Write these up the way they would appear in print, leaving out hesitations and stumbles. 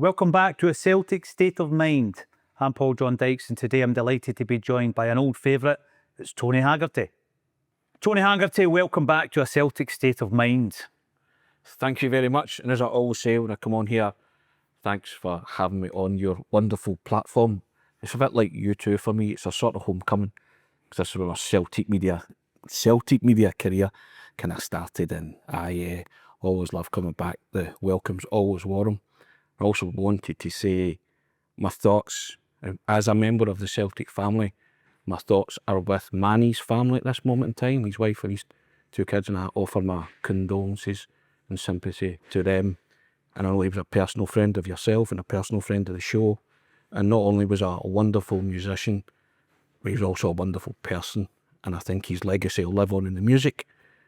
Welcome back to a Celtic State of Mind. I'm Paul John Dykes, and today I'm delighted to be joined by an old favourite. It's Tony Haggerty. Tony Haggerty, welcome back to a Celtic State of Mind. Thank you very much. And as I always say when I come on here, thanks for having me on your wonderful platform. It's a bit like you two for me. It's a sort of homecoming, because this is where my Celtic media career kind of started, and I always love coming back. The welcome's always warm. I also wanted to say my thoughts, as a member of the Celtic family, my thoughts are with Manny's family at this moment in time, his wife and his two kids, and I offer my condolences and sympathy to them. And I know he was a personal friend of yourself and a personal friend of the show, and not only was a wonderful musician, but he was also a wonderful person, and I think his legacy will live on in the music,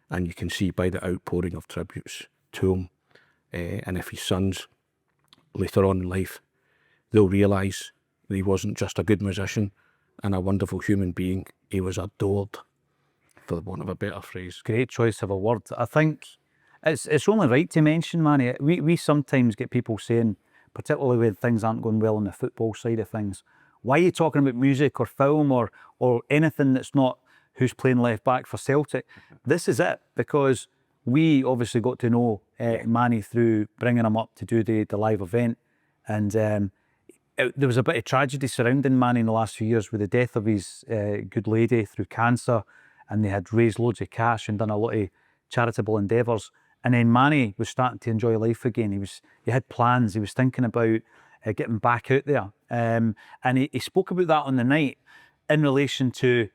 and you can see by the outpouring of tributes to him. And if his sons later on in life, they'll realise that he wasn't just a good musician and a wonderful human being, he was adored, for want of a better phrase. Great choice of a word. I think it's only right to mention, Manny, we sometimes get people saying, particularly when things aren't going well on the football side of things, why are you talking about music or film or anything that's not who's playing left back for Celtic? This is it, because we obviously got to know Manny through bringing him up to do the live event, and there was a bit of tragedy surrounding Manny in the last few years with the death of his good lady through cancer, and they had raised loads of cash and done a lot of charitable endeavours. And then Manny was starting to enjoy life again. He had plans. He was thinking about getting back out there, and he spoke about that on the night in relation to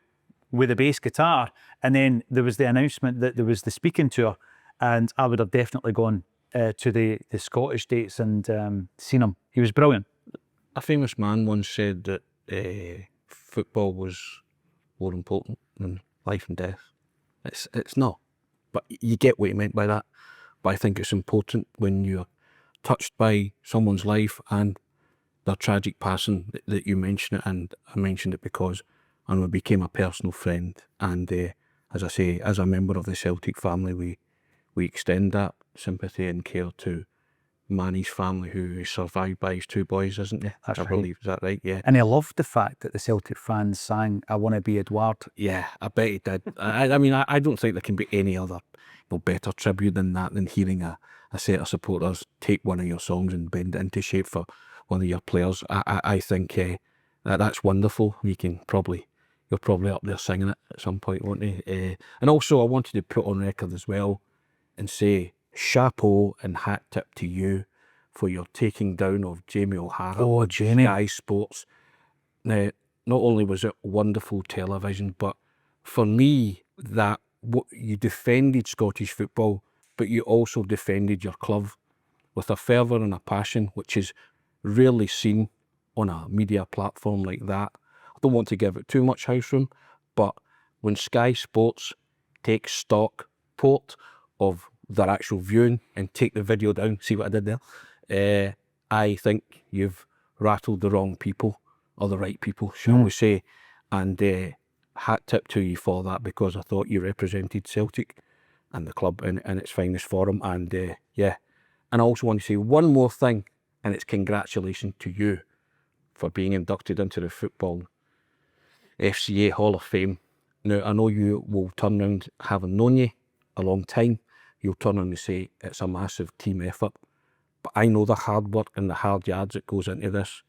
with a bass guitar. And then there was the announcement that there was the speaking tour, and I would have definitely gone to the Scottish dates and seen him. He was brilliant. A famous man once said that football was more important than life and death. It's not, but you get what he meant by that. But I think it's important when you're touched by someone's life and their tragic passing that you mention it, and I mentioned it because I became a personal friend, and as I say, as a member of the Celtic family, we extend that sympathy and care to Manny's family, who is survived by his two boys, isn't he? That's I right. believe, is that right? Yeah. And he loved the fact that the Celtic fans sang "I Want to Be Edward." Yeah, I bet he did. I mean, I don't think there can be any other better tribute than that, than hearing a set of supporters take one of your songs and bend it into shape for one of your players. I think that's wonderful. You're probably up there singing it at some point, won't you? And also, I wanted to put on record as well and say chapeau and hat tip to you for your taking down of Jamie O'Hara. Oh, Jamie. Sky Sports. Now, not only was it wonderful television, but for me, that what you defended Scottish football, but you also defended your club with a fervour and a passion, which is rarely seen on a media platform like that. I don't want to give it too much house room, but when Sky Sports take stock port of their actual viewing and take the video down, see what I did there? I think you've rattled the wrong people, or the right people, shall we say, and hat tip to you for that, because I thought you represented Celtic and the club in its finest form, and yeah. And I also want to say one more thing, and it's congratulations to you for being inducted into the Football FCA Hall of Fame. Now, I know you will turn around, having known you a long time, you'll turn around and say it's a massive team effort. But I know the hard work and the hard yards that goes into this.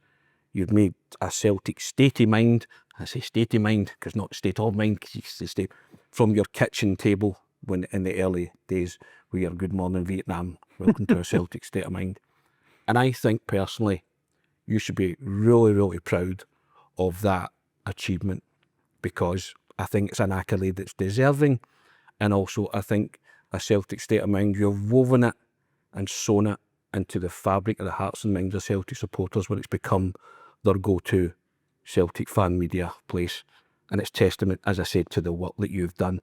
You've made a Celtic state of mind. I say state of mind because not state of mind, because you used to stay from your kitchen table when in the early days with your Good Morning Vietnam, welcome to a Celtic state of mind. And I think personally, you should be really, really proud of that achievement, because I think it's an accolade that's deserving. And also, I think a Celtic state of mind, you've woven it and sewn it into the fabric of the hearts and minds of Celtic supporters, where it's become their go-to Celtic fan media place. And it's testament, as I said, to the work that you've done.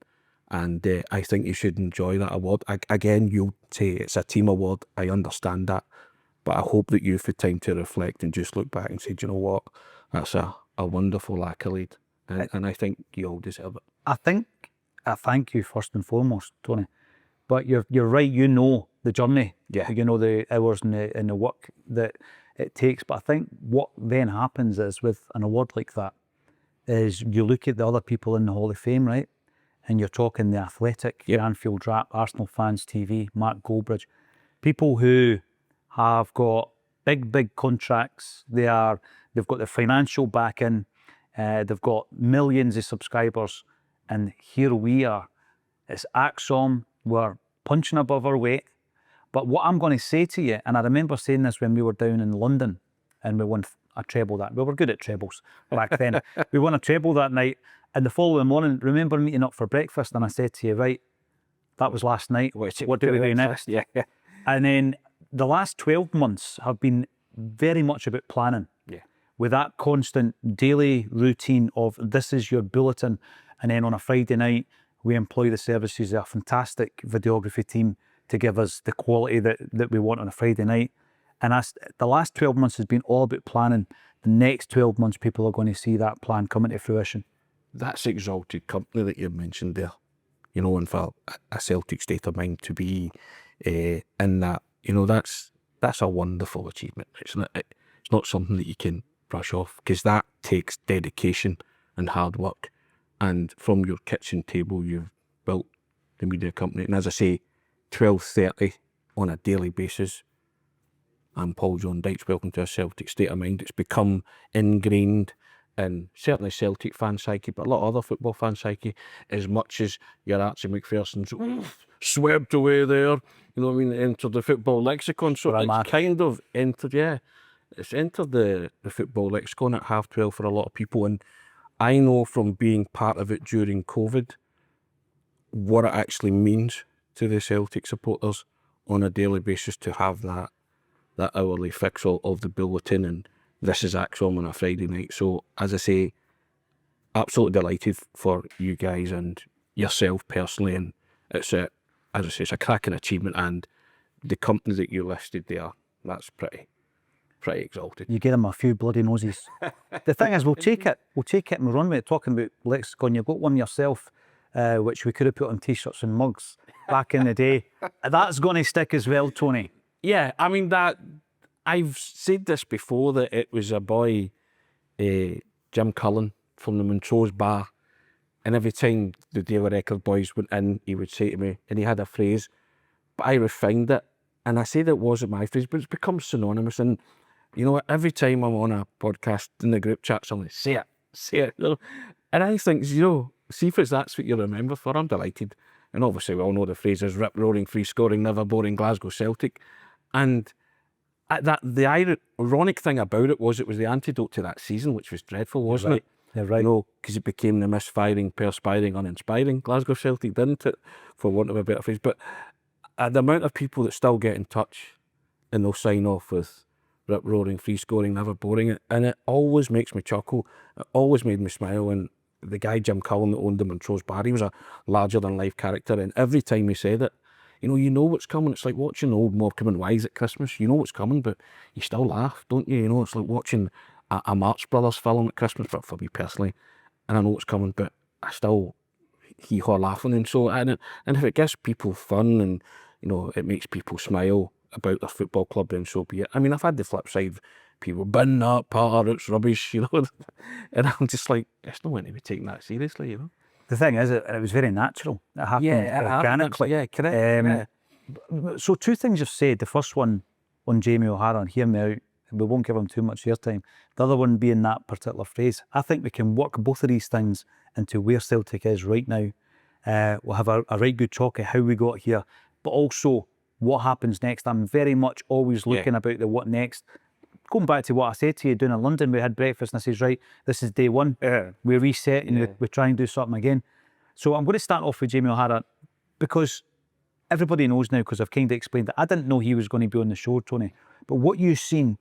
And I think you should enjoy that award. Again, you'll say it's a team award. I understand that. But I hope that you've had time to reflect and just look back and say, do you know what? That's a wonderful accolade. And I think you all deserve it. I thank you first and foremost, Tony. But you're right. You know the journey. Yeah. You know the hours and the work that it takes. But I think what then happens is with an award like that is you look at the other people in the Hall of Fame, right? And you're talking The Athletic, the Anfield Wrap, Arsenal Fans TV, Mark Goldbridge, people who have got big contracts. They've got the financial backing. They've got millions of subscribers, and here we are. It's Acsom. We're punching above our weight. But what I'm going to say to you, and I remember saying this when we were down in London, and we won a treble that. We were good at trebles back then. We won a treble that night, and the following morning, remember meeting up for breakfast, and I said to you, right, that was last night. What do we do next? Yeah. And then the last 12 months have been very much about planning. Yeah. With that constant daily routine of this is your bulletin, and then on a Friday night, we employ the services of a fantastic videography team to give us the quality that we want on a Friday night. And the last 12 months has been all about planning. The next 12 months, people are going to see that plan come into fruition. That's exalted company that you mentioned there, you know, and for a Celtic State of Mind to be in that, you know, that's a wonderful achievement. It's not something that you can brush off, because that takes dedication and hard work. And from your kitchen table, you've built the media company. And as I say, 12:30 on a daily basis. I'm Paul John Dykes. Welcome to a Celtic State of Mind. It's become ingrained in certainly Celtic fan psyche, but a lot of other football fan psyche, as much as your Archie McPherson's swept away there, you know what I mean, entered the football lexicon. So it's kind of entered, it's entered the football lexicon at 12:30 for a lot of people. And I know from being part of it during COVID what it actually means to the Celtic supporters on a daily basis to have that hourly fix of the bulletin, and this is Acsom on a Friday night. So as I say, absolutely delighted for you guys and yourself personally, and it's as I say, it's a cracking achievement, and the company that you listed there, that's pretty exalted. You give them a few bloody noses. The thing is, we'll take it and run with it. Talking about lexicon, you've got one yourself, which we could have put on t-shirts and mugs back in the day. That's going to stick as well, Tony. Yeah, I mean, that I've said this before, that it was a boy, Jim Cullen from the Montrose Bar, and every time the Daily Record boys went in, he would say to me, and he had a phrase, but I refined it, and I said it wasn't my phrase, but it's become synonymous. And you know, every time I'm on a podcast in the group chat, somebody say it, you know? And I think, you know, see if that's what you remember for, I'm delighted. And obviously we all know the phrase is rip roaring, free scoring, never boring Glasgow Celtic. And the ironic thing about it was the antidote to that season, which was dreadful, wasn't it? Yeah, right. You know, because it became the misfiring, perspiring, uninspiring Glasgow Celtic, didn't it? For want of a better phrase. But the amount of people that still get in touch and they'll sign off with rip roaring, free scoring, never boring, and it always makes me chuckle. It always made me smile. And the guy Jim Cullen that owned the Montrose Bar, he was a larger than life character, and every time he said it, you know what's coming. It's like watching old Morecambe and Wise at Christmas. You know what's coming, but you still laugh, don't you? You know, it's like watching a Marx Brothers film at Christmas, for me personally, and I know what's coming, but I still hee-haw laughing. And so, and if it gives people fun and, you know, it makes people smile about their football club, then so be it. I mean, I've had the flip side, people bin that part, it's rubbish, you know, and I'm just like, it's no one to be taking that seriously, you know. The thing is, it was very natural. It happened organically. Yeah, correct. So two things you've said. The first one on Jamie O'Hara, and hear me out, we won't give him too much airtime. The other one being that particular phrase. I think we can work both of these things into where Celtic is right now. We'll have a right good talk of how we got here, but also what happens next. I'm very much always looking about the what next. Going back to what I said to you down in London, we had breakfast and I says, right, this is day one. We reset and we try and do something again. So I'm going to start off with Jamie O'Hara, because everybody knows now, because I've kind of explained that I didn't know he was going to be on the show, Tony. But what you've seen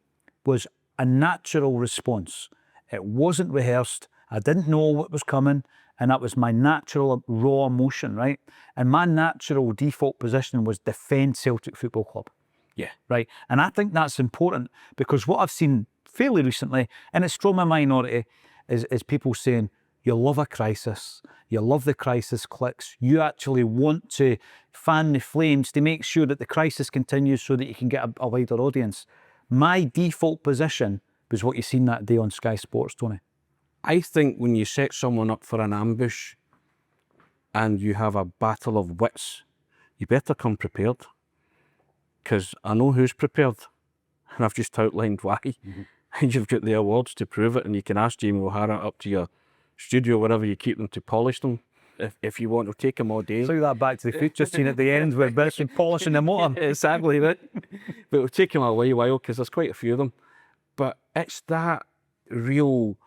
was a natural response. It wasn't rehearsed. I didn't know what was coming, and that was my natural raw emotion, right? And my natural default position was defend Celtic Football Club. Yeah. Right. And I think that's important, because what I've seen fairly recently, and it's from a minority, is people saying, you love a crisis, you love the crisis clicks, you actually want to fan the flames to make sure that the crisis continues so that you can get a wider audience. My default position was what you seen that day on Sky Sports, Tony. I think when you set someone up for an ambush and you have a battle of wits, you better come prepared. Because I know who's prepared, and I've just outlined why. And you've got the awards to prove it, and you can ask Jamie O'Hara up to your studio, wherever you keep them, to polish them. If you want, it'll take him all day. It's like that Back to the Future scene at the end where Bits polishing the motor. Exactly, right? But it'll take him a while, because there's quite a few of them. But it's that real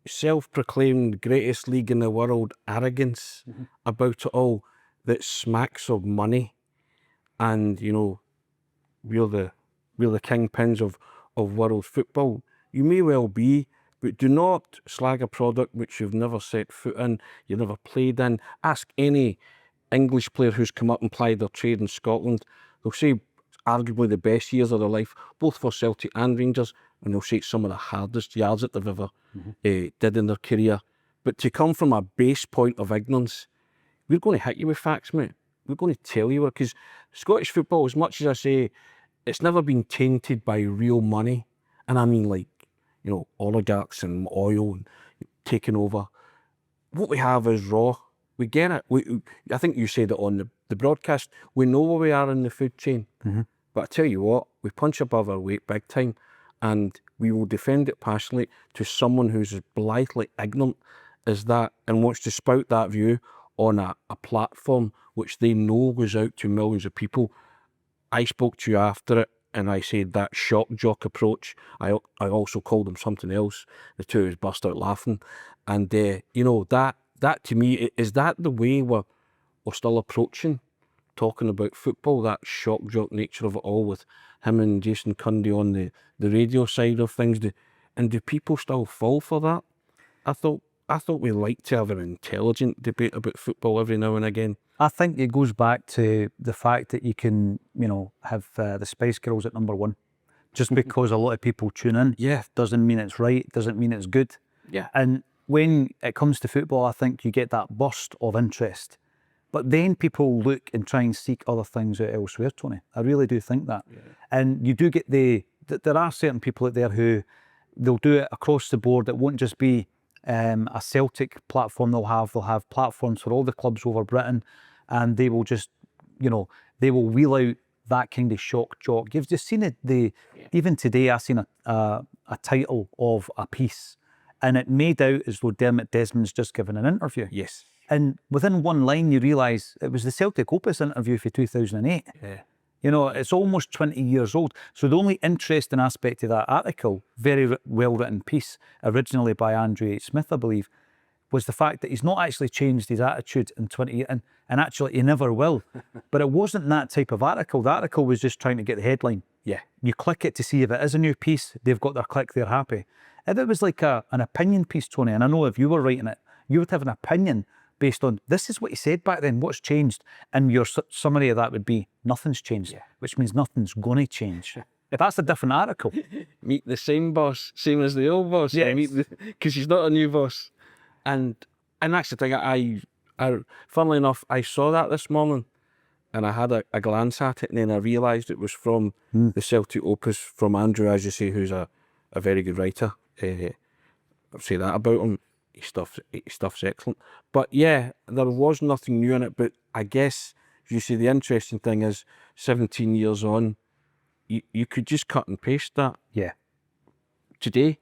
self-proclaimed greatest league in the world arrogance about it all that smacks of money. And, you know, we're the kingpins of world football. You may well be, but do not slag a product which you've never set foot in, you've never played in. Ask any English player who's come up and plied their trade in Scotland. They'll say arguably the best years of their life, both for Celtic and Rangers, and they'll say it's some of the hardest yards that they've ever did in their career. But to come from a base point of ignorance, we're going to hit you with facts, mate. We're going to tell you, because Scottish football, as much as I say, it's never been tainted by real money. And I mean, like, you know, oligarchs and oil and taking over. What we have is raw. We get it. I think you said it on the broadcast. We know where we are in the food chain. But I tell you what, we punch above our weight big time, and we will defend it passionately to someone who's as blithely ignorant as that and wants to spout that view on a platform which they know goes out to millions of people. I spoke to you after it, and I said that shock jock approach. I also called them something else. The two of us burst out laughing. And, you know, that to me, is that the way we're still approaching talking about football, that shock jock nature of it all, with him and Jason Cundy on the radio side of things? Do people still fall for that? I thought we liked to have an intelligent debate about football every now and again. I think it goes back to the fact that you can, you know, have the Spice Girls at number one. Just because a lot of people tune in, doesn't mean it's right, doesn't mean it's good. Yeah. And when it comes to football, I think you get that burst of interest. But then people look and try and seek other things out elsewhere, Tony. I really do think that. Yeah. And you do get there are certain people out there who they'll do it across the board. It won't just be a Celtic platform they'll have platforms for all the clubs over Britain, and they will just, you know, they will wheel out that kind of shock jock. You've just seen it, even today I seen a title of a piece, and it made out as though Dermot Desmond's just given an interview. Yes. And within one line you realise it was the Celtic Opus interview for 2008. Yeah. You know, it's almost 20 years old. So the only interesting aspect of that article, very well-written piece, originally by Andrew H. Smith, I believe, was the fact that he's not actually changed his attitude in 20 years, and actually he never will. But it wasn't that type of article. The article was just trying to get the headline. Yeah. You click it to see if it is a new piece, they've got their click, they're happy. If it was like an opinion piece, Tony, and I know if you were writing it, you would have an opinion based on, this is what he said back then, what's changed? And your summary of that would be, nothing's changed, which means nothing's going to change. That's a different article. Meet the same boss, same as the old boss. Yes. Because he's not a new boss. And that's the thing, I funnily enough, I saw that this morning, and I had a glance at it, and then I realised it was from the Celtic Opus, from Andrew, as you say, who's a very good writer. I'll say that about him. His stuff's excellent. But yeah, there was nothing new in it. But I guess, you see, the interesting thing is, 17 years on, you could just cut and paste that. Yeah. Today.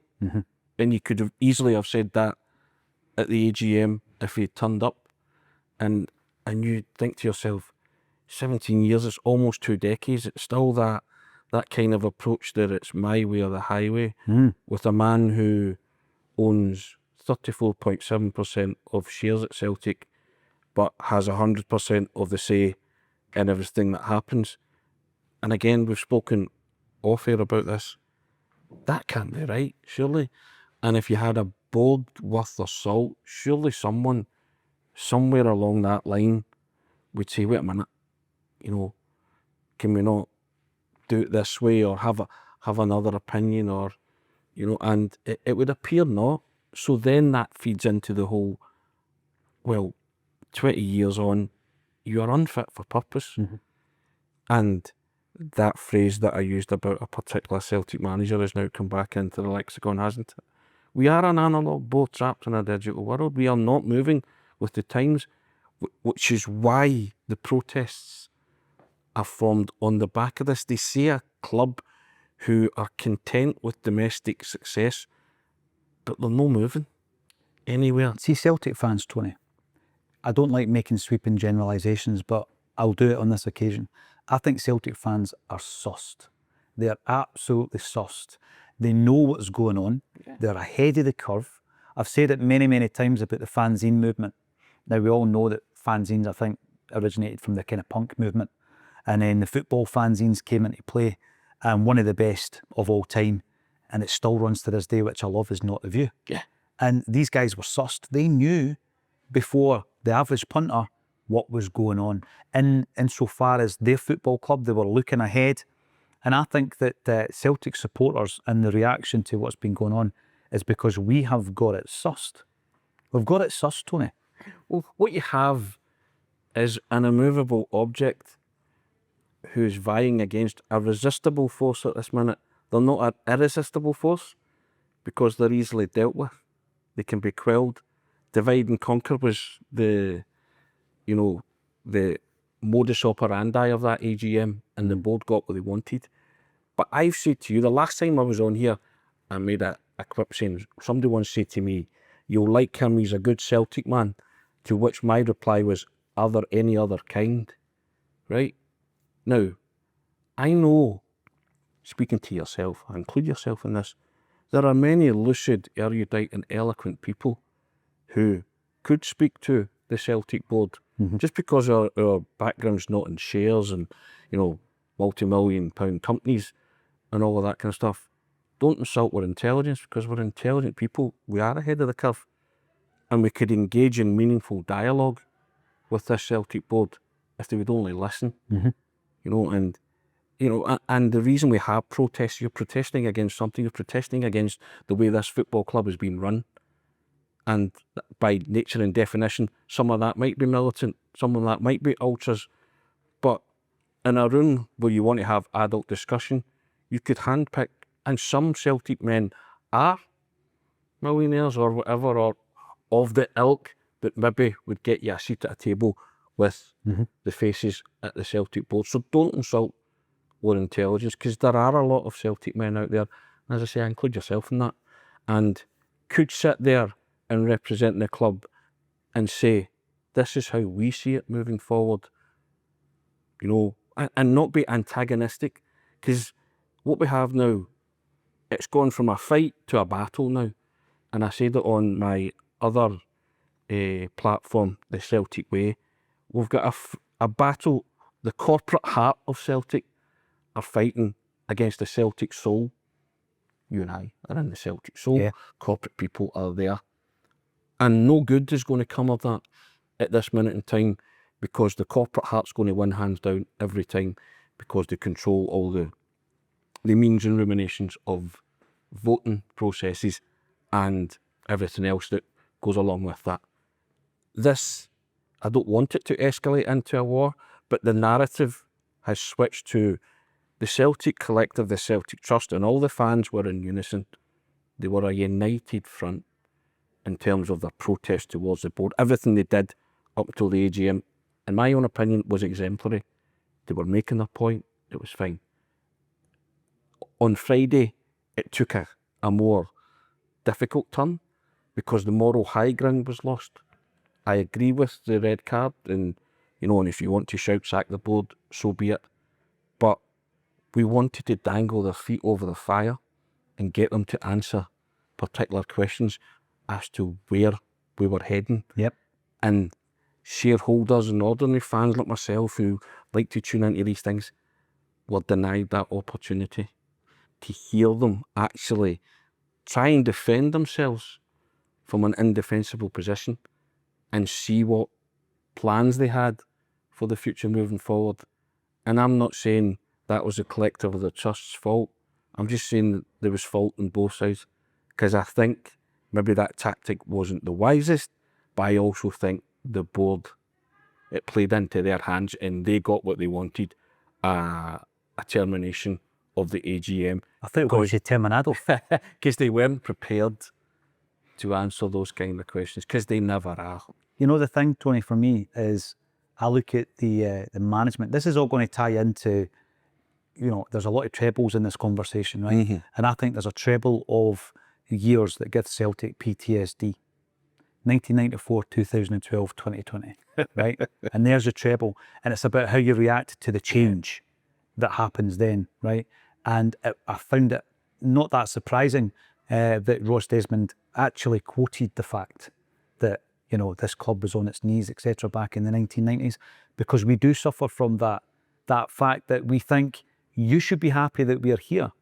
And you could have easily have said that at the AGM if he turned up. And you think to yourself, 17 years, it's almost 2 decades. It's still that kind of approach that it's my way or the highway, with a man who owns 34.7% of shares at Celtic, but has 100% of the say in everything that happens. And again, we've spoken off-air about this. That can't be right, surely. And if you had a board worth their salt, surely someone, somewhere along that line, would say, wait a minute, you know, can we not do it this way, or have another opinion, or, you know, and it would appear not. So then that feeds into the whole, well, 20 years on, you are unfit for purpose. And that phrase that I used about a particular Celtic manager has now come back into the lexicon, hasn't it? We are an analogue board trapped in a digital world. We are not moving with the times, which is why the protests are formed on the back of this. They see a club who are content with domestic success, but they're not moving anywhere. See, Celtic fans, Tony, I don't like making sweeping generalisations, but I'll do it on this occasion. I think Celtic fans are sussed. They're absolutely sussed. They know what's going on. Yeah. They're ahead of the curve. I've said it many, many times about the fanzine movement. Now, we all know that fanzines, I think, originated from the kind of punk movement. And then the football fanzines came into play. And one of the best of all time, and it still runs to this day, which I love, is Not the View. Yeah. And these guys were sussed. They knew before the average punter what was going on. Insofar as their football club, they were looking ahead. And I think that Celtic supporters and the reaction to what's been going on is because we have got it sussed. We've got it sussed, Tony. Well, what you have is an immovable object who's vying against a resistible force at this minute. They're not an irresistible force because they're easily dealt with. They can be quelled. Divide and conquer was the modus operandi of that AGM, and the board got what they wanted. But I've said to you, the last time I was on here, I made a quip saying, somebody once said to me, "You'll like him, he's a good Celtic man," to which my reply was, "Are there any other kind?" Right? Now, I know, speaking to yourself, I include yourself in this, there are many lucid, erudite and eloquent people who could speak to the Celtic Board. Just because our background's not in shares and, multi-million pound companies and all of that kind of stuff, don't insult our intelligence, because we're intelligent people. We are ahead of the curve, and we could engage in meaningful dialogue with this Celtic Board if they would only listen. And the reason we have protests, you're protesting against something. You're protesting against the way this football club has been run. And by nature and definition, some of that might be militant, some of that might be ultras. But in a room where you want to have adult discussion, you could handpick, and some Celtic men are millionaires or whatever, or of the ilk that maybe would get you a seat at a table with the faces at the Celtic Board. So don't insult our intelligence, because there are a lot of Celtic men out there, as I say, I include yourself in that, and could sit there and represent the club and say, this is how we see it moving forward, and not be antagonistic, because what we have now, it's gone from a fight to a battle now. And I said it on my other platform, the Celtic Way. We've got a battle. The corporate heart of Celtic are fighting against the Celtic soul. You and I are in the Celtic soul. Yeah. Corporate people are there. And no good is going to come of that at this minute in time, because the corporate heart's going to win hands down every time, because they control all the means and ruminations of voting processes and everything else that goes along with that. This, I don't want it to escalate into a war, but the narrative has switched to the Celtic collective, the Celtic Trust, and all the fans were in unison. They were a united front in terms of their protest towards the board. Everything they did up until the AGM, in my own opinion, was exemplary. They were making their point. It was fine. On Friday, it took a more difficult turn, because the moral high ground was lost. I agree with the red card, and and if you want to shout sack the board, so be it. But we wanted to dangle their feet over the fire and get them to answer particular questions as to where we were heading. Yep. And shareholders and ordinary fans like myself who like to tune into these things were denied that opportunity to hear them actually try and defend themselves from an indefensible position and see what plans they had for the future moving forward. And I'm not saying that was the collective of the Trust's fault. I'm just saying that there was fault on both sides, because I think maybe that tactic wasn't the wisest, but I also think the board, it played into their hands and they got what they wanted. A a termination of the AGM. I thought it was terminado. Because they weren't prepared to answer those kind of questions, because they never are. You know, the thing, Tony, for me is I look at the management. This is all going to tie into, you know, there's a lot of trebles in this conversation, right? And I think there's a treble of years that gives Celtic PTSD. 1994, 2012, 2020, right? And there's a treble. And it's about how you react to the change that happens then, right? And I found it not that surprising that Ross Desmond actually quoted the fact that, you know, this club was on its knees, etc., back in the 1990s, because we do suffer from that fact that we think you should be happy that we're here,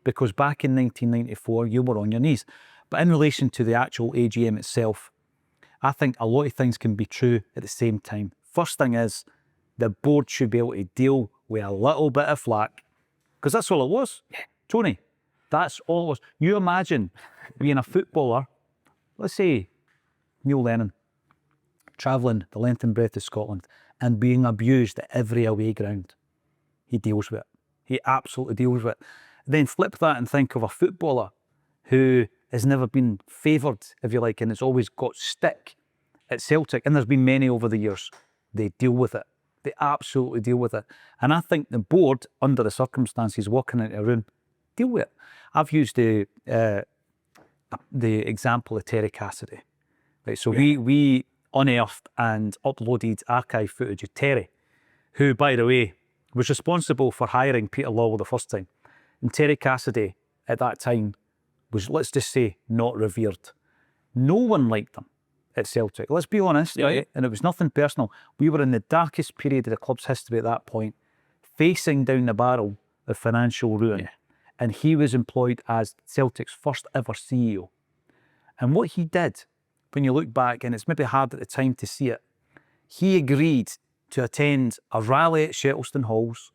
because back in 1994 you were on your knees. But in relation to the actual AGM itself, I think a lot of things can be true at the same time. First thing is, the board should be able to deal with a little bit of flack, because that's all it was. Tony, that's all it was. You imagine being a footballer, let's say Neil Lennon, travelling the length and breadth of Scotland and being abused at every away ground. He deals with it. He absolutely deals with it. Then flip that and think of a footballer who has never been favoured, if you like, and has always got stick at Celtic, and there's been many over the years. They deal with it. They absolutely deal with it. And I think the board, under the circumstances, walking into a room, deal with it. I've used the example of Terry Cassidy. Right, so we unearthed and uploaded archive footage of Terry, who, by the way, was responsible for hiring Peter Lawwell the first time. And Terry Cassidy, at that time, was, let's just say, not revered. No one liked him at Celtic. Let's be honest, right? And it was nothing personal. We were in the darkest period of the club's history at that point, facing down the barrel of financial ruin. And he was employed as Celtic's first ever CEO. And what he did, when you look back, and it's maybe hard at the time to see it, he agreed to attend a rally at Shettleston Halls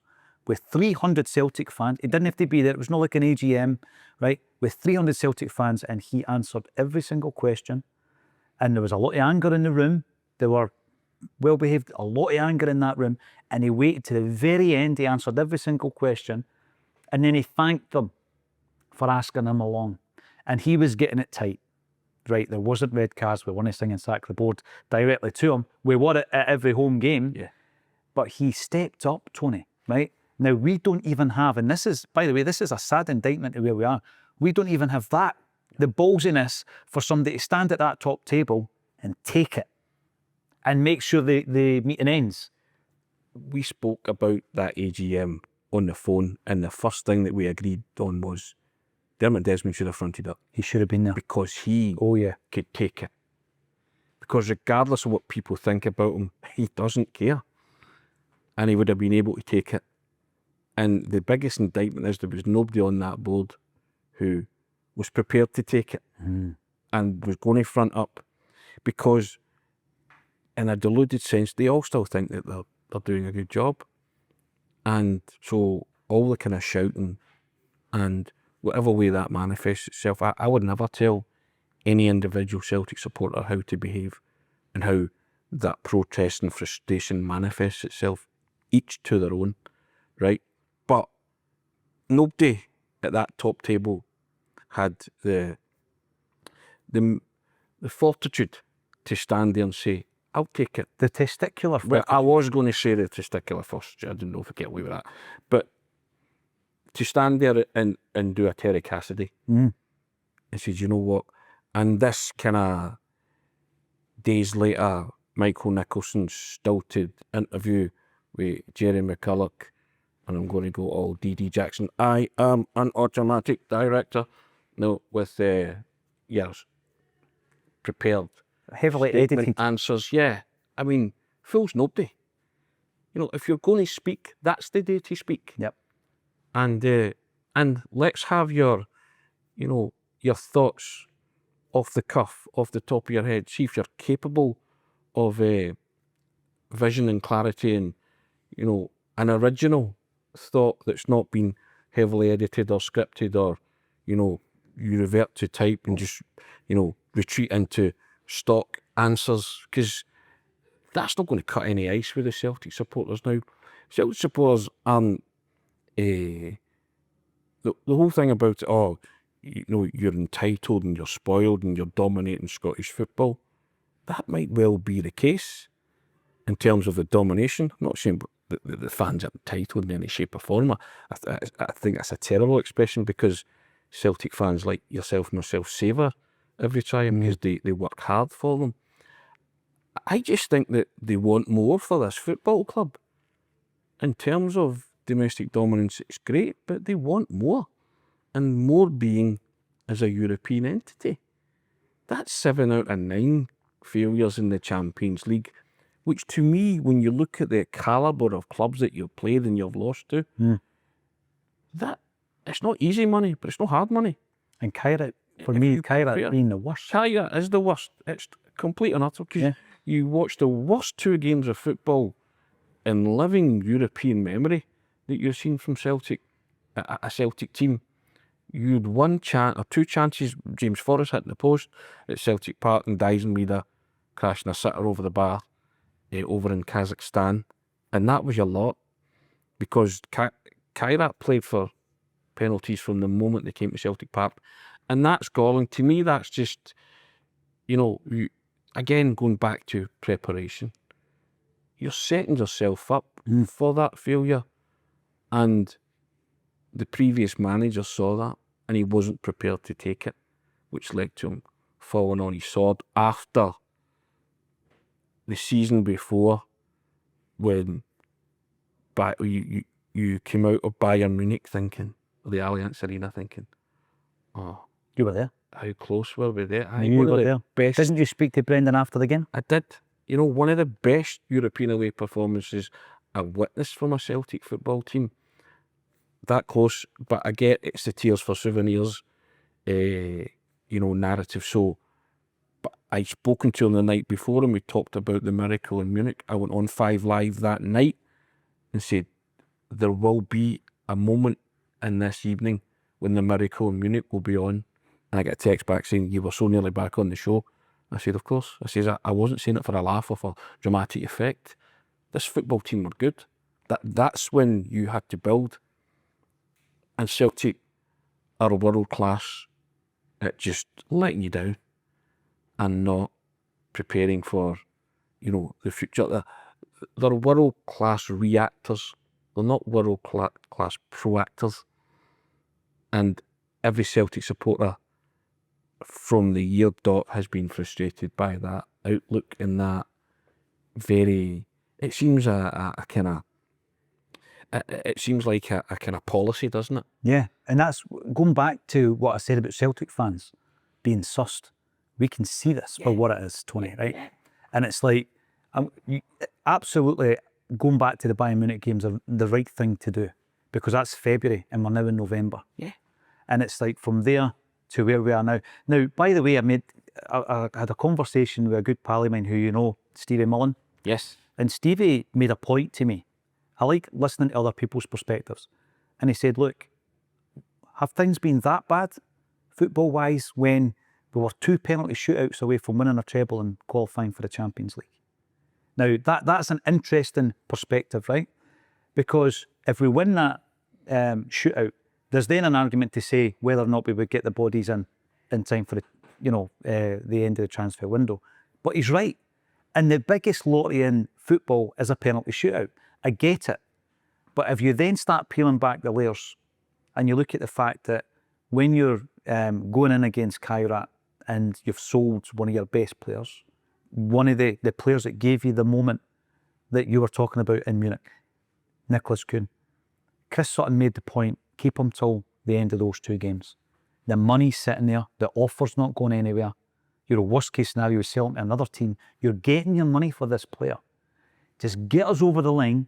with 300 Celtic fans. It didn't have to be there. It was not like an AGM, right? With 300 Celtic fans, and he answered every single question. And there was a lot of anger in the room. They were well behaved, a lot of anger in that room. And he waited to the very end. He answered every single question. And then he thanked them for asking him along. And he was getting it tight, right? There wasn't red cards. We weren't singing Sack the Board directly to him. We were at every home game. But he stepped up, Tony, right? Now, we don't even have, and this is, by the way, this is a sad indictment of where we are. We don't even have that, the ballsiness for somebody to stand at that top table and take it and make sure the meeting ends. We spoke about that AGM on the phone, and the first thing that we agreed on was Dermot Desmond should have fronted up. He should have been there. Because he could take it. Because regardless of what people think about him, he doesn't care. And he would have been able to take it. And the biggest indictment is there was nobody on that board who was prepared to take it and was going to front up, because in a deluded sense, they all still think that they're doing a good job. And so all the kind of shouting and whatever way that manifests itself, I would never tell any individual Celtic supporter how to behave and how that protest and frustration manifests itself, each to their own, right? But nobody at that top table had the fortitude to stand there and say, I'll take it. The testicular fortitude. Well, I was going to say the testicular first. I didn't know if I get away with that. But to stand there and do a Terry Cassidy and say, you know what? And this kind of days later, Michael Nicholson's stilted interview with Jerry McCulloch, and I'm going to go all D.D. Jackson. I am an automatic director. No, with prepared, heavily edited answers. Yeah, I mean, fools nobody. You know, if you're going to speak, that's the day to speak. Yep. And let's have your thoughts off the cuff, off the top of your head. See if you're capable of vision and clarity, and an original thought that's not been heavily edited or scripted, or you revert to type and just retreat into stock answers, because that's not going to cut any ice with the Celtic supporters now. Celtic supporters aren't the whole thing about, oh, you're entitled and you're spoiled and you're dominating Scottish football, that might well be the case in terms of the domination. I'm not saying that the fans are entitled in any shape or form. I think that's a terrible expression, because Celtic fans like yourself and myself savour every triumph because they work hard for them. I just think that they want more for this football club. In terms of domestic dominance, it's great, but they want more. And more being as a European entity. That's 7 out of 9 failures in the Champions League, which to me, when you look at the calibre of clubs that you've played and you've lost to, that it's not easy money, but it's not hard money. And Kyrat, for me, Kyrat being the worst. Kyrat is the worst. It's complete and utter, because you watch the worst 2 games of football in living European memory that you've seen from Celtic, a Celtic team. You had 1 chance or 2 chances, James Forrest hitting the post at Celtic Park and Dijsselmeer crashing a sitter over the bar over in Kazakhstan, and that was your lot, because Kyrat played for penalties from the moment they came to Celtic Park, and that's galling. To me, that's just, again, going back to preparation, you're setting yourself up for that failure, and the previous manager saw that and he wasn't prepared to take it, which led to him falling on his sword after the season before, when you came out of Bayern Munich thinking, the Allianz Arena thinking, oh, You were there. how close were we there? You were there. Best, Didn't you speak to Brendan after the game? I did. One of the best European away performances I've witnessed from a Celtic football team. That close, but I get it's the tears for souvenirs, narrative. So, but I'd spoken to him the night before and we talked about the miracle in Munich. I went on 5 Live that night and said, there will be a moment in this evening when the miracle in Munich will be on. And I get a text back saying, you were so nearly back on the show. I said, of course. I says, I wasn't saying it for a laugh or for dramatic effect. This football team were good. That's when you had to build. And Celtic are world class at just letting you down and not preparing for, the future. They're world class reactors. They're not world class proactors. And every Celtic supporter from the year dot has been frustrated by that outlook and that it seems it seems like a kind of policy, doesn't it? Yeah, and that's going back to what I said about Celtic fans being sussed. We can see this for what it is, Tony, right? Yeah. And it's like, absolutely, going back to the Bayern Munich games are the right thing to do, because that's February and we're now in November. Yeah. And it's like from there to where we are now. Now, by the way, I had a conversation with a good pal of mine who Stevie Mullen. Yes. And Stevie made a point to me. I like listening to other people's perspectives. And he said, look, have things been that bad, football-wise, when we were 2 penalty shootouts away from winning a treble and qualifying for the Champions League? Now, that's an interesting perspective, right? Because if we win that shootout, there's then an argument to say whether or not we would get the bodies in time for the end of the transfer window. But he's right. And the biggest lottery in football is a penalty shootout. I get it. But if you then start peeling back the layers and you look at the fact that when you're going in against Kyrat and you've sold one of your best players, one of the players that gave you the moment that you were talking about in Munich, Nicholas Kuhn, Chris Sutton made the point, keep him till the end of those 2 games. The money's sitting there, the offer's not going anywhere. Your worst case scenario is selling to another team. You're getting your money for this player. Just get us over the line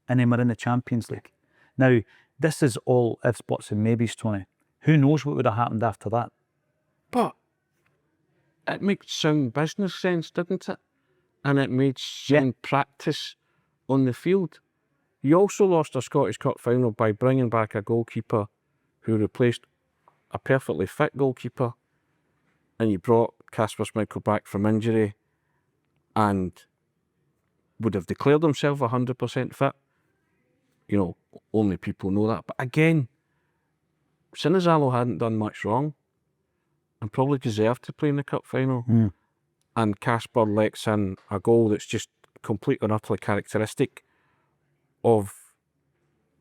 and then we're in the Champions League. Now, this is all ifs, buts and maybes, Tony. Who knows what would have happened after that? But it makes sound business sense, didn't it? And it made sound practice on the field. You also lost a Scottish Cup final by bringing back a goalkeeper who replaced a perfectly fit goalkeeper, and you brought Kasper Schmeichel back from injury and would have declared himself 100% fit. you know, only people know that. But again, Sinazalo hadn't done much wrong and probably deserved to play in the cup final. And Casper lets in a goal that's just completely and utterly characteristic of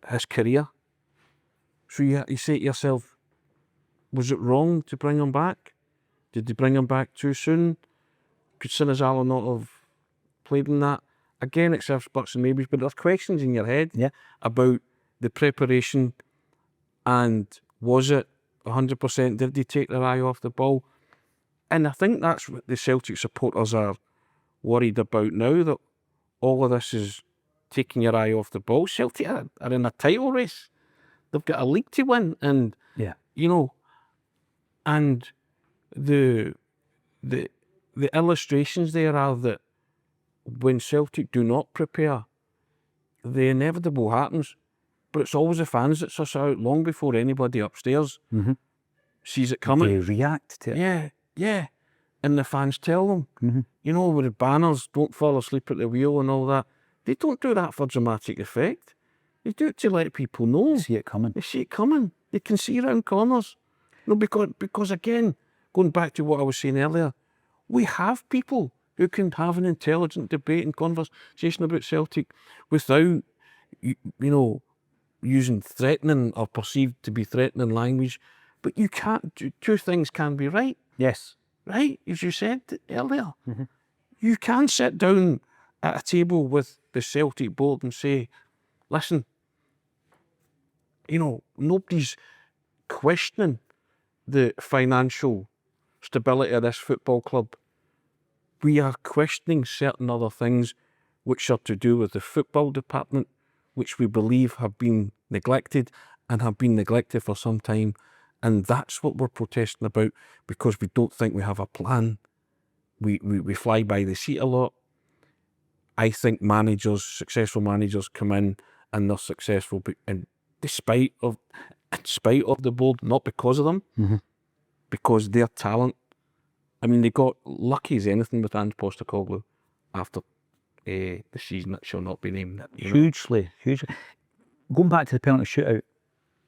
his career. So you say to yourself, was it wrong to bring him back? Did they bring him back too soon? Could Sinazalo not have played in that? Again, it serves buts and maybes, but there's questions in your head about the preparation and was it 100%? Did they take their eye off the ball? And I think that's what the Celtic supporters are worried about now, that all of this is taking your eye off the ball. Celtic are in a title race. They've got a league to win, and you know, and the illustrations there are that when Celtic do not prepare, the inevitable happens. But it's always the fans that suss out long before anybody upstairs sees it coming. They react to it. Yeah. And the fans tell them, you know, with the banners, don't fall asleep at the wheel and all that. They don't do that for dramatic effect. They do it to let people know. They see it coming. They see it coming. They can see around corners. No, because again, going back to what I was saying earlier, we have people who can have an intelligent debate and conversation about Celtic without, you know, using threatening or perceived to be threatening language. But you can't, two things can be right. Yes. Right, as you said earlier. You can sit down at a table with the Celtic board and say, listen, you know, nobody's questioning the financial stability of this football club. We are questioning certain other things which are to do with the football department, which we believe have been neglected and have been neglected for some time. And that's what we're protesting about, because we don't think we have a plan. We fly by the seat a lot. I think successful managers come in and they're successful, and in spite of the board, not because of them, because their talent. I mean, they got lucky as anything with Ange Postecoglou after the season that shall not be named. Hugely. Going back to the penalty shootout,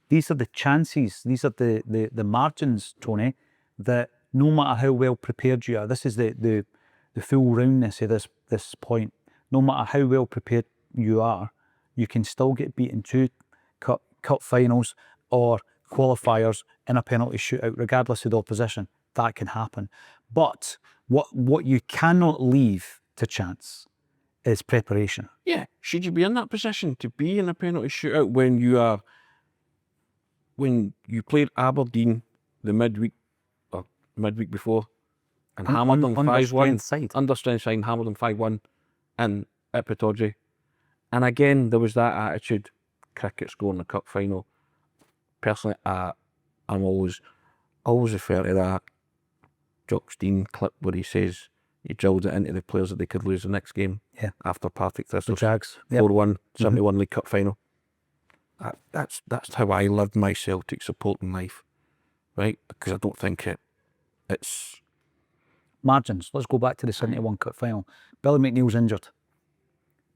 these are the chances, these are the margins, Tony, that no matter how well prepared you are, this is the full roundness of this point. No matter how well prepared you are, you can still get beaten two cup finals or qualifiers in a penalty shootout, regardless of the opposition. That can happen. But what you cannot leave to chance is preparation. Yeah, should you be in that position to be in a penalty shootout when you played Aberdeen the midweek before and hammered them 5-1, under strength side, and hammered them 5-1 in Pittodrie. And again, there was that attitude, cricket's going to the cup final. Personally, I'm always refer to that Jock Stein clip where he says he drilled it into the players that they could lose the next game after Partick Thistles. The Jags. 4-1, 71 League Cup final. That's how I lived my Celtic supporting life, right? Because I don't think it's... Margins. Let's go back to the 71 Cup final. Billy McNeil's injured.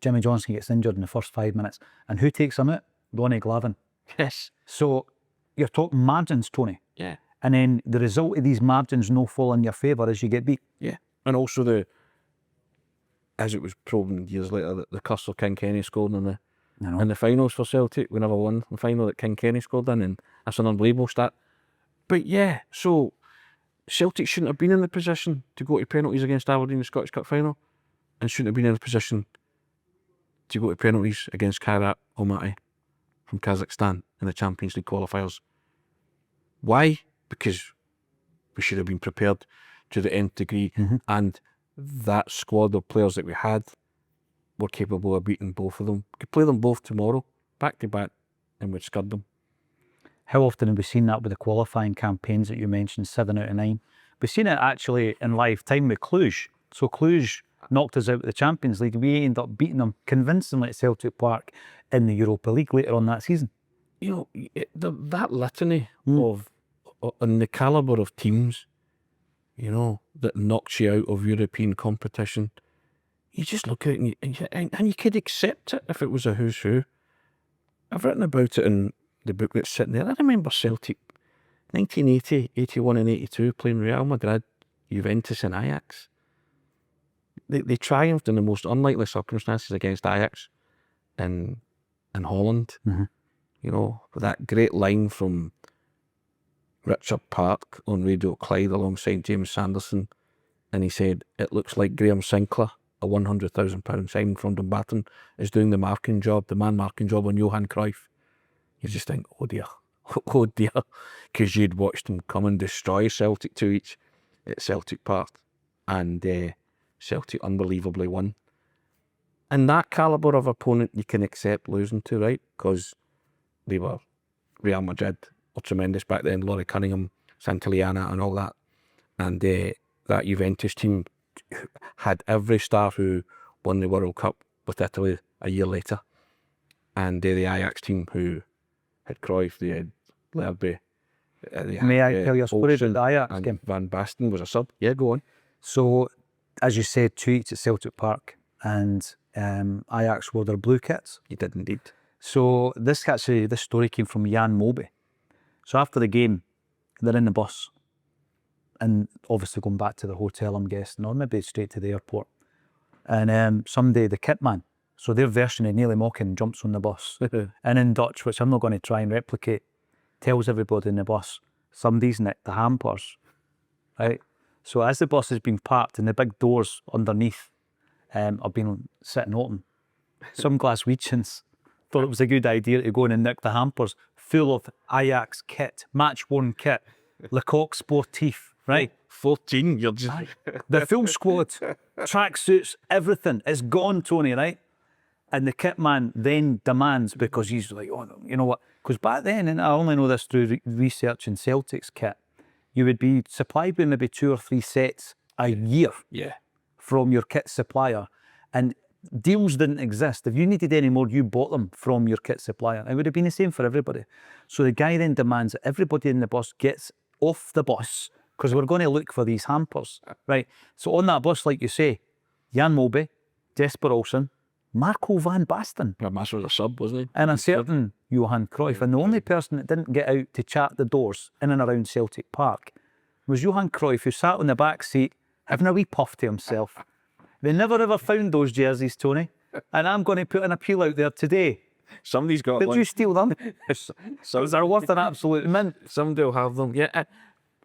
Jimmy Johnson gets injured in the first 5 minutes. And who takes him out? Ronnie Glavin. Yes. So you're talking margins, Tony. Yeah. And then the result of these margins no fall in your favour as you get beat. Yeah. And also as it was proven years later, that the curse of King Kenny scored in the finals for Celtic. We never won the final that King Kenny scored in, and that's an unbelievable stat. But yeah, so Celtic shouldn't have been in the position to go to penalties against Aberdeen in the Scottish Cup final, and shouldn't have been in a position to go to penalties against Kairat Almaty from Kazakhstan in the Champions League qualifiers. Why? Because we should have been prepared to the nth degree, and that squad of players that we had were capable of beating both of them. We could play them both tomorrow, back to back, and we'd scud them. How often have we seen that with the qualifying campaigns that you mentioned, 7 out of 9? We've seen it actually in live time with Cluj. So Cluj knocked us out of the Champions League. We ended up beating them convincingly at Celtic Park in the Europa League later on that season. You know, that litany of and the calibre of teams, you know, that knocks you out of European competition, you just look at it and you could accept it if it was a who's who. I've written about it in the book that's sitting there. I remember Celtic 1980, 81 and 82 playing Real Madrid, Juventus and Ajax. They triumphed in the most unlikely circumstances against Ajax in Holland. You know, with that great line from Richard Park on Radio Clyde alongside James Sanderson, and he said, "It looks like Graham Sinclair, a £100,000 signing from Dumbarton, is doing the man marking job on Johan Cruyff." You just think, oh dear, because you'd watched him come and destroy Celtic 2-each at Celtic Park, and Celtic unbelievably won. And that calibre of opponent you can accept losing to, right? Because they were Real Madrid, were tremendous back then, Laurie Cunningham, Santillana and all that. And that Juventus team had every star who won the World Cup with Italy a year later. And the Ajax team who had Cruyff, they had Lerby. May I tell you a story about the Ajax and game? Van Basten was a sub. Yeah, go on. So, as you said, 2-each at Celtic Park, and Ajax wore their blue kits. He did indeed. So this story came from Jan Moby. So after the game, they're in the bus, and obviously going back to the hotel, I'm guessing, or maybe straight to the airport. And someday the kit man, so their version of Nearly Mocking, jumps on the bus, and in Dutch, which I'm not going to try and replicate, tells everybody in the bus, somebody's nicked the hampers, right? So as the bus has been parked and the big doors underneath have been sitting open, some Glaswegians thought it was a good idea to go in and nick the hampers full of Ajax kit, match-worn kit, Lecoq Sportif, right? 14, you're just... The full squad, tracksuits, everything is gone, Tony, right? And the kit man then demands, because he's like, oh, you know what? Because back then, and I only know this through researching Celtic's kit, you would be supplied with maybe 2 or 3 sets a year from your kit supplier. And deals didn't exist. If you needed any more, you bought them from your kit supplier. It would have been the same for everybody. So the guy then demands that everybody in the bus gets off the bus, because we're going to look for these hampers, right? So on that bus, like you say, Jan Moby, Jesper Olsen, Marco van Basten. Well, Master was a sub, wasn't he? And a certain Johan Cruyff. And the only person that didn't get out to chat the doors in and around Celtic Park was Johan Cruyff, who sat on the back seat having a wee puff to himself. They never ever found those jerseys, Tony. And I'm going to put an appeal out there today. Somebody's got Did one. you steal them? So they're worth an absolute mint. Somebody will have them. Yeah.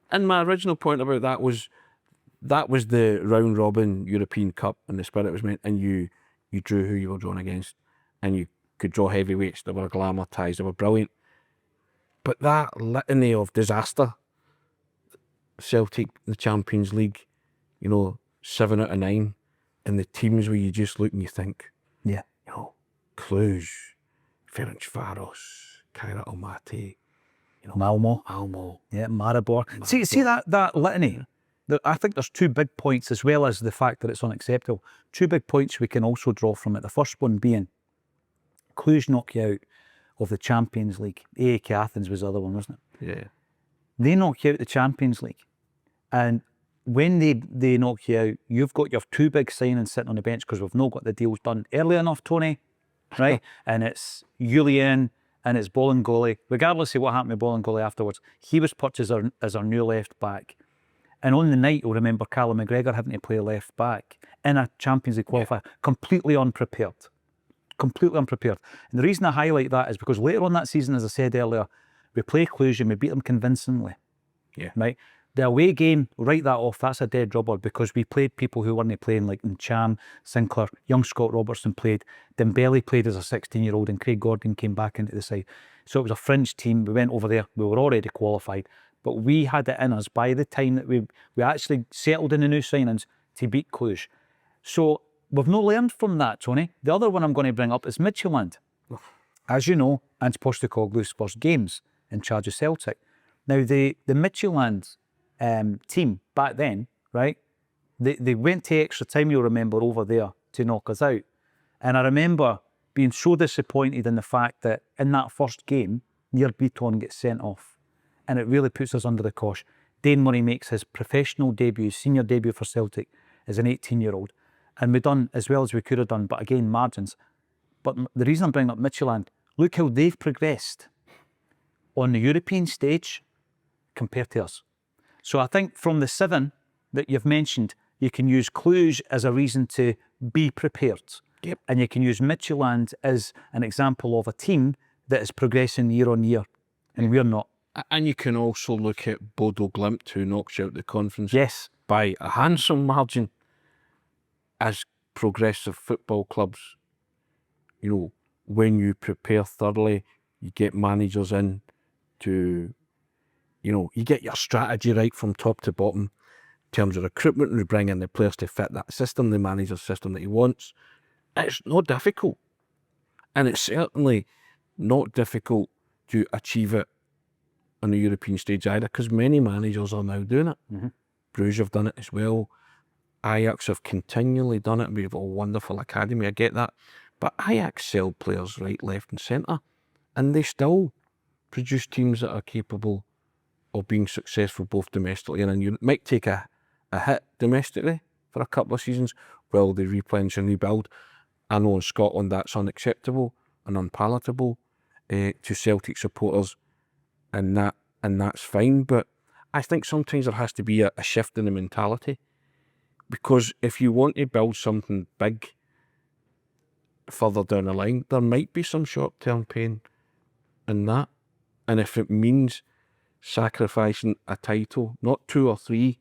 And my original point about that was the round robin European Cup, and the spirit was meant, and you drew who you were drawn against, and you could draw heavyweights that were glamourtised, they were brilliant. But that litany of disaster, Celtic, the Champions League, 7 out of 9, and the teams where you just look and you think, Cluj, Ferencváros, Kairat Almaty, Malmo. Yeah, Maribor. See that litany? I think there's 2 big points, as well as the fact that it's unacceptable. 2 big points we can also draw from it. The first one being Cluj knock you out of the Champions League. AEK Athens was the other one, wasn't it? Yeah. They knock you out of the Champions League. And when they knock you out, you've got your 2 big signings sitting on the bench, because we've not got the deals done early enough, Tony, right? And it's Julian and it's Bolingoli. Regardless of what happened with Bolingoli afterwards, he was purchased as our new left back. And on the night, you'll remember Callum McGregor having to play left back in a Champions League qualifier, completely unprepared. Completely unprepared. And the reason I highlight that is because later on that season, as I said earlier, we play Cluj and we beat them convincingly. Yeah. Right? The away game, write that off, that's a dead rubber, because we played people who weren't playing, like Ncham, Sinclair, young Scott Robertson played, Dembele played as a 16-year-old, and Craig Gordon came back into the side. So it was a fringe team. We went over there, we were already qualified, but we had it in us by the time that we actually settled in the new signings to beat Cluj. So we've not learned from that, Tony. The other one I'm going to bring up is Midtjylland. As you know, Ange Postecoglou's first games in charge of Celtic. Now, the Midtjylland team back then, right, they went to extra time, you'll remember, over there to knock us out. And I remember being so disappointed in the fact that in that first game, Near Beaton gets sent off. And it really puts us under the cosh. Dane Murray makes his professional debut, senior debut for Celtic as an 18-year-old. And we've done as well as we could have done, but again, margins. But the reason I'm bringing up Midtjylland, Look how they've progressed on the European stage compared to us. So I think from the 7 that you've mentioned, you can use Cluj as a reason to be prepared. Yep. And you can use Midtjylland as an example of a team that is progressing year on year, and we're not. And you can also look at Bodo Glimt, who knocks out the conference Yes. by a handsome margin. As progressive football clubs, you know, when you prepare thoroughly, you get managers in to, you know, you get your strategy right from top to bottom in terms of recruitment, and you bring in the players to fit that system, the manager's system that he wants. It's not difficult. And it's certainly not difficult to achieve it on the European stage either, because many managers are now doing it. Bruges have done it as well. Ajax have continually done it. We have a wonderful academy, I get that. But Ajax sell players right, left and centre, and they still produce teams that are capable of being successful both domestically and in Europe. Might take a hit domestically for a couple of seasons while they replenish and rebuild. I know in Scotland that's unacceptable and unpalatable to Celtic supporters, and that's fine. But I think sometimes there has to be a shift in the mentality, because if you want to build something big further down the line, there might be some short-term pain in that. And if it means sacrificing a title, not 2 or 3,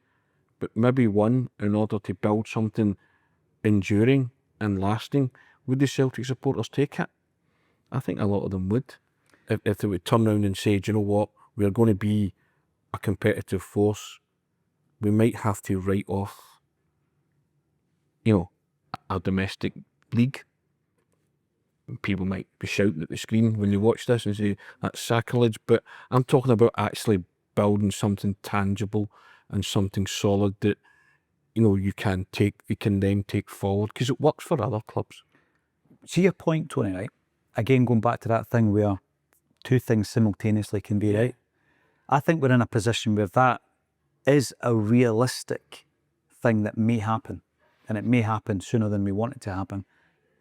but maybe 1, in order to build something enduring and lasting, would the Celtic supporters take it? I think a lot of them would. If they would turn around and say, do you know what, we're going to be a competitive force, we might have to write off, you know, our domestic league. People might be shouting at the screen when you watch this and say that's sacrilege, but I'm talking about actually building something tangible and something solid that, you know, you can then take forward, because it works for other clubs. See your point, Tony, right? Again, going back to that thing where 2 things simultaneously can be right. I think we're in a position where that is a realistic thing that may happen, and it may happen sooner than we want it to happen.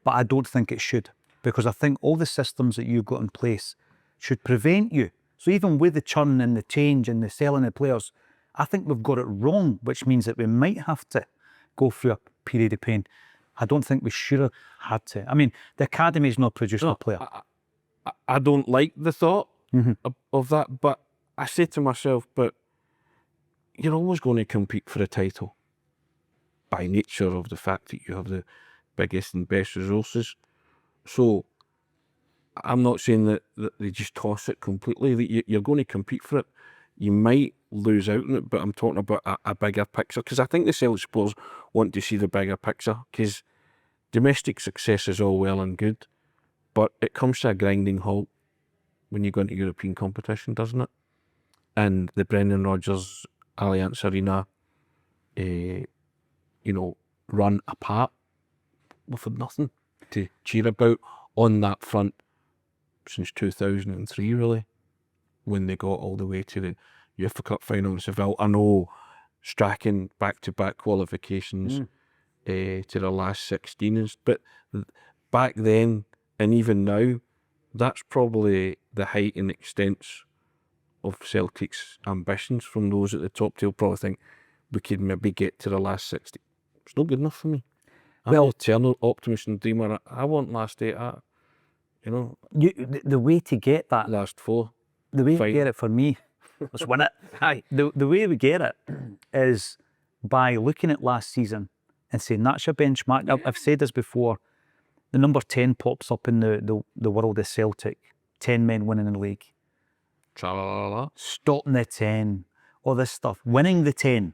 But I don't think it should, because I think all the systems that you've got in place should prevent you. So even with the churn and the change and the selling of players, I think we've got it wrong, which means that we might have to go through a period of pain. I don't think we should have had to. I mean, the academy's not produced a player. I don't like the thought of that, but I say to myself, but you're always going to compete for a title by nature of the fact that you have the biggest and best resources. So I'm not saying that they just toss it completely. You're going to compete for it. You might lose out on it, but I'm talking about a bigger picture, because I think the Celtic supporters want to see the bigger picture, because domestic success is all well and good, but it comes to a grinding halt when you go into European competition, doesn't it? And the Brendan Rodgers Allianz Arena, you know, run apart. We've had nothing to cheer about on that front since 2003, really, when they got all the way to the UEFA Cup final in Seville. I know, Strachan back-to-back qualifications to the last 16s, but back then and even now, that's probably the height and extent of Celtic's ambitions. From those at the top, they'll probably think we could maybe get to the last 60. It's not good enough for me. I'm an eternal optimist and dreamer. I want last 8 out, you know. The way to get that, last 4. the way to get it for me, let's win it. Aye. The way we get it is by looking at last season and saying that's your benchmark. I've said this before. The number 10 pops up in the world of Celtic. 10 men winning the league. Tra-la-la-la. Stopping the 10. All this stuff. Winning the 10.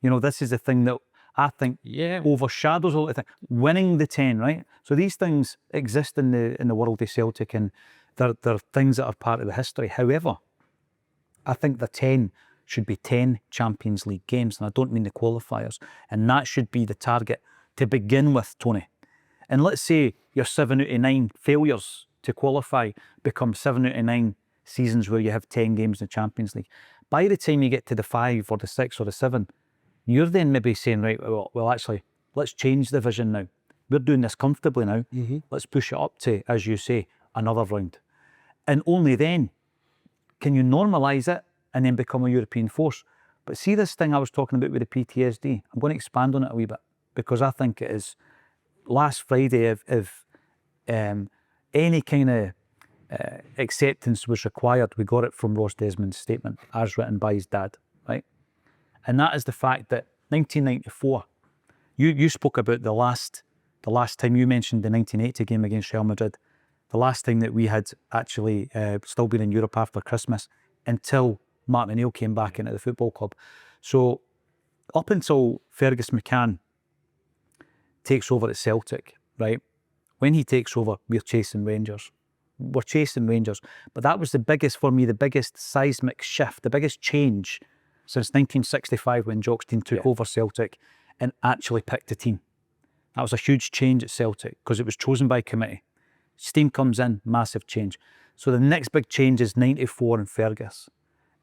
You know, this is the thing that I think overshadows all the thing. Winning the 10, right? So these things exist in the world of Celtic, and they're things that are part of the history. However, I think the 10 should be 10 Champions League games, and I don't mean the qualifiers. And that should be the target to begin with, Tony. And let's say your 7 out of 9 failures to qualify become 7 out of 9 seasons where you have 10 games in the Champions League. By the time you get to the 5 or the 6 or the 7, you're then maybe saying, right, well actually, let's change the vision now. We're doing this comfortably now. Let's push it up to, as you say, another round. And only then can you normalise it and then become a European force. But see this thing I was talking about with the PTSD, I'm going to expand on it a wee bit, because I think it is. Last Friday, if any kind of acceptance was required, we got it from Ross Desmond's statement, as written by his dad, right? And that is the fact that 1994, you spoke about the last time, you mentioned the 1980 game against Real Madrid, the last time that we had actually still been in Europe after Christmas, until Martin O'Neill came back into the football club. So up until Fergus McCann takes over at Celtic, right? When he takes over, we're chasing Rangers. We're chasing Rangers. But that was the biggest, for me, the biggest seismic shift, the biggest change since 1965 when Jockstein took over Celtic and actually picked a team. That was a huge change at Celtic because it was chosen by committee. Steam comes in, massive change. So the next big change is 94 and Fergus.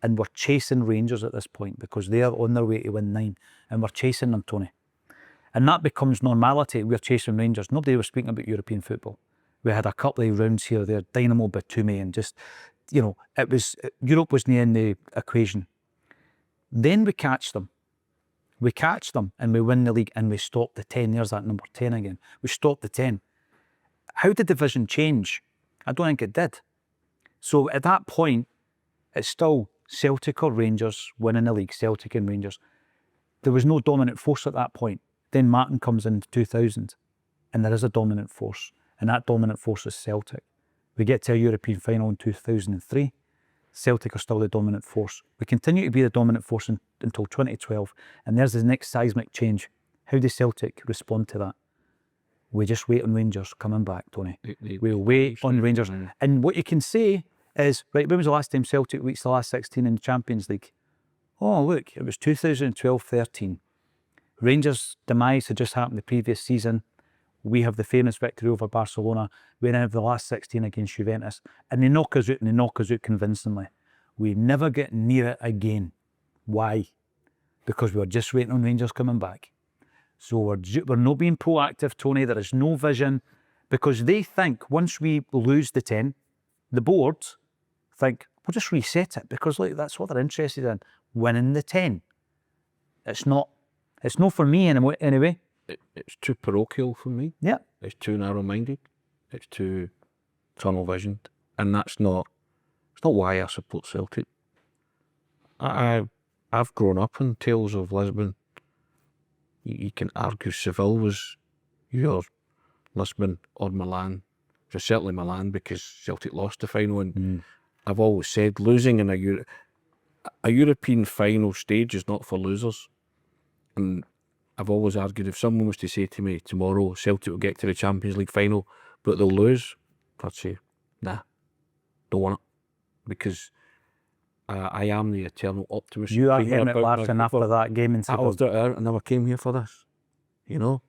And we're chasing Rangers at this point because they are on their way to win 9. And we're chasing them, Tony. And that becomes normality. We're chasing Rangers. Nobody was speaking about European football. We had a couple of rounds here, there, Dynamo Batumi, and just, you know, it was, Europe wasn't in the equation. Then we catch them. We catch them and we win the league and we stop the 10. There's that number 10 again. We stop the 10. How did the vision change? I don't think it did. So at that point, it's still Celtic or Rangers winning the league, Celtic and Rangers. There was no dominant force at that point. Then Martin comes in 2000 and there is a dominant force. And that dominant force is Celtic. We get to a European final in 2003. Celtic are still the dominant force. We continue to be the dominant force until 2012. And there's the next seismic change. How does Celtic respond to that? We just wait on Rangers coming back, Tony. We'll wait on Rangers. And what you can say is, right, when was the last time Celtic reached the last 16 in the Champions League? Oh, look, it was 2012-13. Rangers' demise had just happened the previous season. We have the famous victory over Barcelona. We then have the last 16 against Juventus. And they knock us out, and they knock us out convincingly. We never get near it again. Why? Because we're just waiting on Rangers coming back. So we're not being proactive, Tony. There is no vision. Because they think once we lose the 10, the board think, we'll just reset it. Because look, that's what they're interested in, winning the 10. It's not for me anyway. It's too parochial for me. Yeah. It's too narrow-minded. It's too tunnel-visioned. And it's not why I support Celtic. I've grown up in Tales of Lisbon. You can argue Seville was your Lisbon or Milan. It was certainly Milan because Celtic lost the final. And I've always said losing in a European final stage is not for losers. And I've always argued if someone was to say to me tomorrow Celtic will get to the Champions League final but they'll lose, I'd say, nah, don't want it. Because I am the eternal optimist. You are Henrik Larsson after that game in Seville. I never came here for this. You know?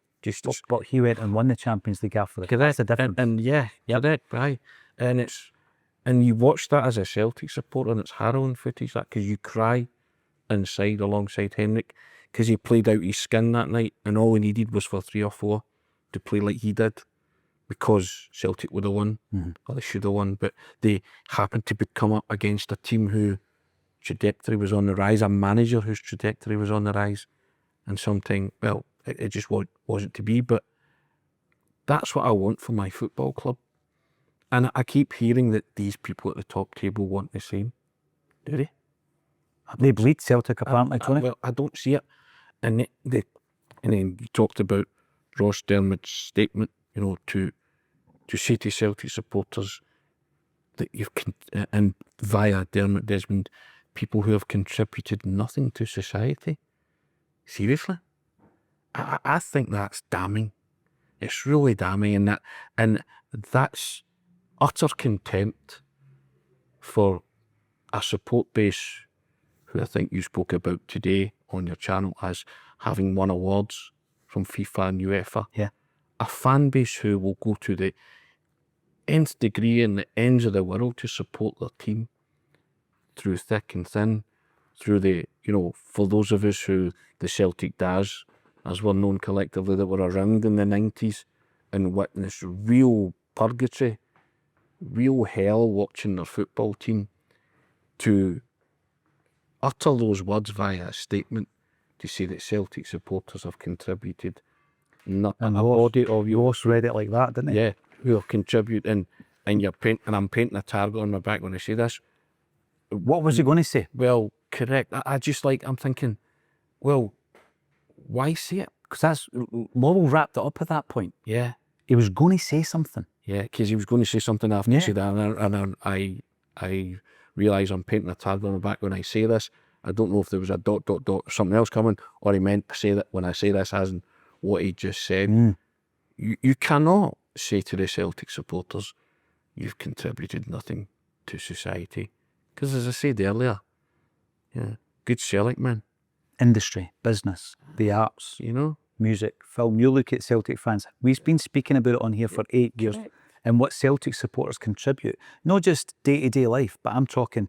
But he went and won the Champions League after it. That's the difference. And correct, right. And you watch that as a Celtic supporter and it's harrowing footage, that, because you cry inside alongside Henrik, because he played out his skin that night and all he needed was for 3 or 4 to play like he did, because Celtic would have won, or they should have won, but they happened to come up against a team whose trajectory was on the rise, a manager whose trajectory was on the rise, and something, well, it just wasn't to be. But that's what I want for my football club. And I keep hearing that these people at the top table want the same. Do they? They bleed Celtic apparently, Tony. Well, I don't see it. And then you talked about Ross Dermot's statement, you know, to say to Celtic supporters that and via Dermot Desmond, people who have contributed nothing to society. Seriously? I think that's damning. It's really damning, and that's utter contempt for a support base who I think you spoke about today on your channel as having won awards from FIFA and UEFA. Yeah. A fan base who will go to the nth degree and the ends of the world to support their team through thick and thin, through the, you know, for those of us who the Celtic Daz, as we're known collectively, that were around in the 90s and witnessed real purgatory real hell watching their football team to utter those words via a statement to say that Celtic supporters have contributed nothing. And A body of you, Ross read it like that, didn't he? yeah, who have contributed, and you're and I'm painting a target on my back when I say this. What was he going to say? Well, correct. I just I'm thinking, well, why say it? Because that's Laurel wrapped it up at that point. Yeah, He was going to say something. yeah, because he was going to say something after Yeah. he said that, and I realise I'm painting a target on my back when I say this. I don't know if there was a ... or something else coming, or he meant to say that when I say this as in what he just said. You cannot say to the Celtic supporters, you've contributed nothing to society. Because as I said earlier, yeah, good Celtic man, Industry, business, the arts, you know. music, film. You look at Celtic fans. We've been speaking about it on here for 8 years. Correct. And what Celtic supporters contribute, not just day-to-day life, but I'm talking,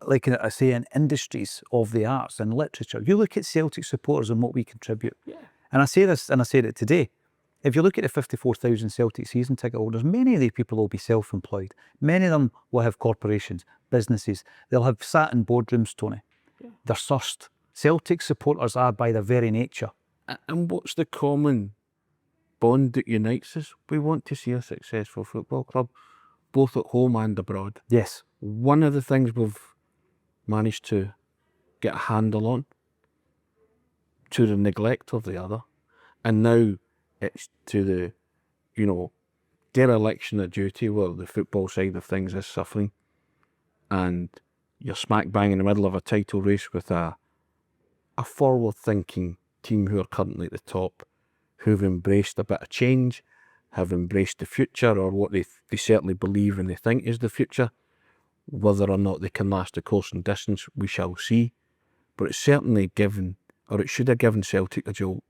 like I say, in industries of the arts and literature. You look at Celtic supporters and what we contribute. Yeah. And I say this, and I said it today. If you look at the 54,000 Celtic season ticket holders, many of these people will be self-employed. Many of them will have corporations, businesses. They'll have sat in boardrooms, Tony. Yeah. They're sussed. Celtic supporters are by their very nature. And what's the common bond that unites us? We want to see a successful football club, both at home and abroad. Yes. One of the things we've managed to get a handle on, to the neglect of the other, and now it's to the, dereliction of duty where the football side of things is suffering, and you're smack bang in the middle of a title race with a forward-thinking team who are currently at the top, who've embraced a bit of change, have embraced the future, or what they certainly believe and they think is the future. Whether or not they can last the course and distance, we shall see. But it's certainly given, or it should have given Celtic a jolt.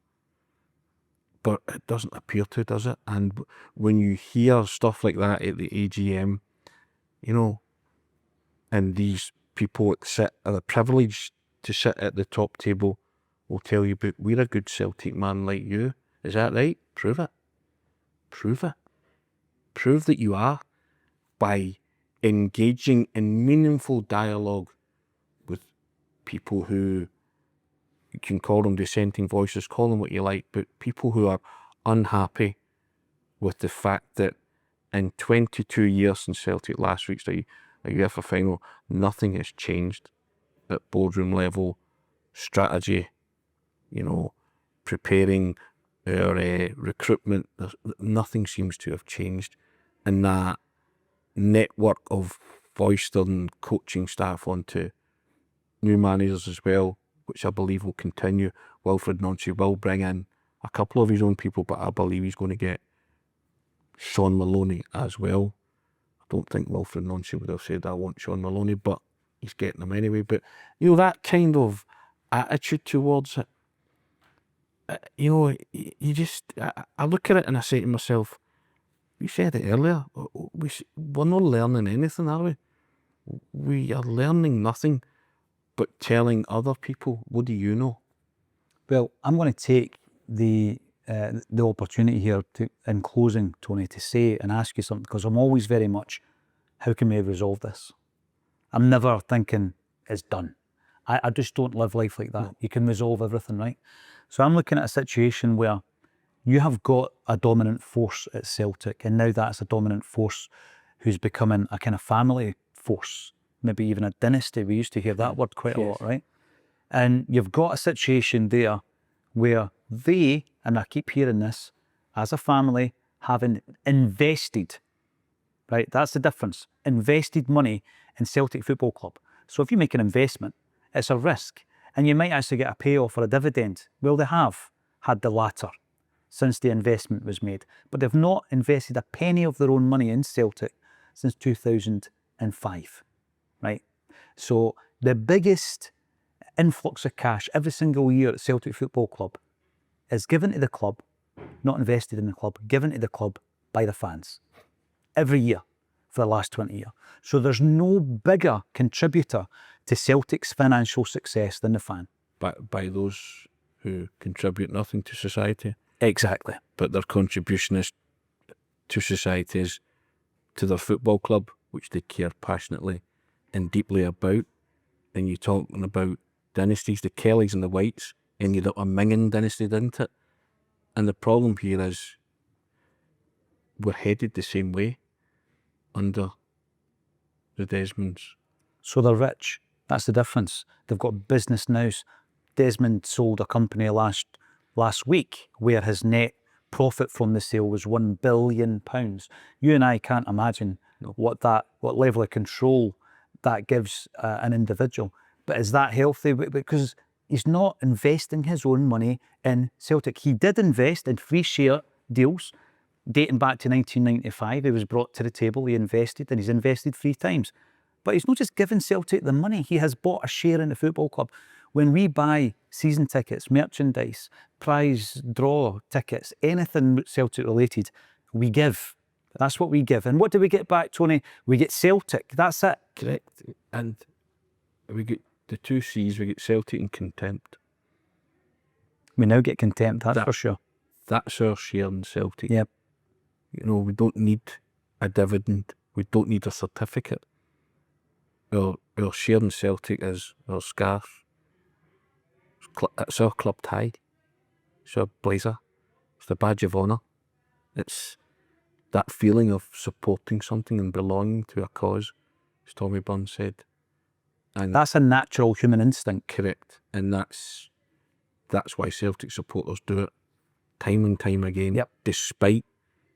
But it doesn't appear to, does it? And when you hear stuff like that at the AGM, and these people that are privileged to sit at the top table will tell you, but we're a good Celtic man like you. Is that right? Prove it. Prove it. Prove that you are by engaging in meaningful dialogue with people who, you can call them dissenting voices, call them what you like, but people who are unhappy with the fact that in 22 years since Celtic last reached a UEFA final, nothing has changed at boardroom level, strategy, preparing our recruitment. Nothing seems to have changed. And that network of foistering coaching staff onto new managers as well, which I believe will continue. Wilfred Nancy will bring in a couple of his own people, but I believe he's going to get Sean Maloney as well. I don't think Wilfred Nancy would have said I want Sean Maloney, but he's getting him anyway. But that kind of attitude towards it, you just, I look at it and I say to myself, you said it earlier, we're not learning anything, are we? We are learning nothing but telling other people, what do you know? Well, I'm going to take the opportunity here in closing, Tony, to say and ask you something, because I'm always very much, how can we resolve this? I'm never thinking it's done. I just don't live life like that. No. You can resolve everything, right? So I'm looking at a situation where you have got a dominant force at Celtic, and now that's a dominant force who's becoming a kind of family force, maybe even a dynasty. We used to hear that word quite a lot, right? And you've got a situation there where they, and I keep hearing this, as a family, having invested, right? That's the difference. Invested money in Celtic Football Club. So if you make an investment, it's a risk, and you might actually get a payoff or a dividend. Well, they have had the latter since the investment was made, but they've not invested a penny of their own money in Celtic since 2005, right? So the biggest influx of cash every single year at Celtic Football Club is given to the club, not invested in the club, given to the club by the fans every year for the last 20 years. So there's no bigger contributor to Celtic's financial success than the fan. By those who contribute nothing to society. Exactly. But their contribution to society is to their football club, which they care passionately and deeply about. And you're talking about dynasties, the Kellys and the Whites, and you've got a Minging dynasty, didn't it? And the problem here is we're headed the same way under the Desmonds. So they're rich. That's the difference. They've got business now. Desmond sold a company last week where his net profit from the sale was £1 billion. You and I can't imagine what level of control that gives an individual. But is that healthy? Because he's not investing his own money in Celtic. He did invest in free share deals dating back to 1995. He was brought to the table, he invested, and he's invested 3 times. But he's not just giving Celtic the money, he has bought a share in the football club. When we buy season tickets, merchandise, prize draw tickets, anything Celtic related, we give. That's what we give. And what do we get back, Tony? We get Celtic. That's it. Correct. And we get the 2 C's, we get Celtic and contempt. We now get contempt, that's for sure. That's our share in Celtic. Yep. You know, we don't need a dividend. We don't need a certificate. Our share in Celtic is our scarf. It's our club tie. It's our blazer. It's the badge of honour. It's that feeling of supporting something and belonging to a cause, as Tommy Burns said. And that's a natural human instinct. Correct. And that's why Celtic supporters do it time and time again, despite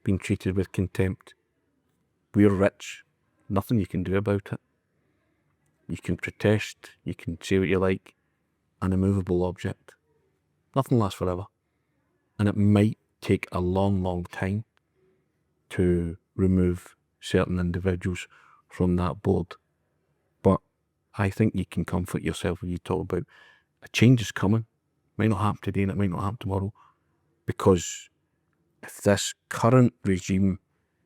being treated with contempt. We're rich. Nothing you can do about it. You can protest, you can say what you like, an immovable object. Nothing lasts forever. And it might take a long, long time to remove certain individuals from that board. But I think you can comfort yourself when you talk about a change is coming. It might not happen today and it might not happen tomorrow. Because if this current regime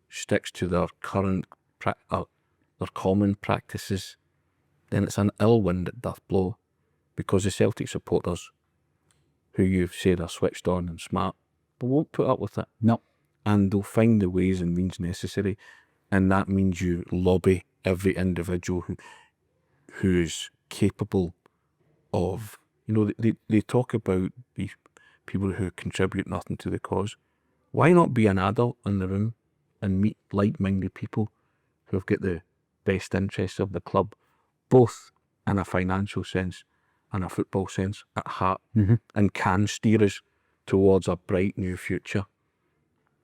sticks to their current, their common practices, then it's an ill wind that doth blow, because the Celtic supporters, who you've said are switched on and smart, they won't put up with it. No. And they'll find the ways and means necessary, and that means you lobby every individual who's capable of, you know, they talk about these people who contribute nothing to the cause. Why not be an adult in the room and meet like-minded people who have got the best interests of the club, both in a financial sense and a football sense at heart, and can steer us towards a bright new future.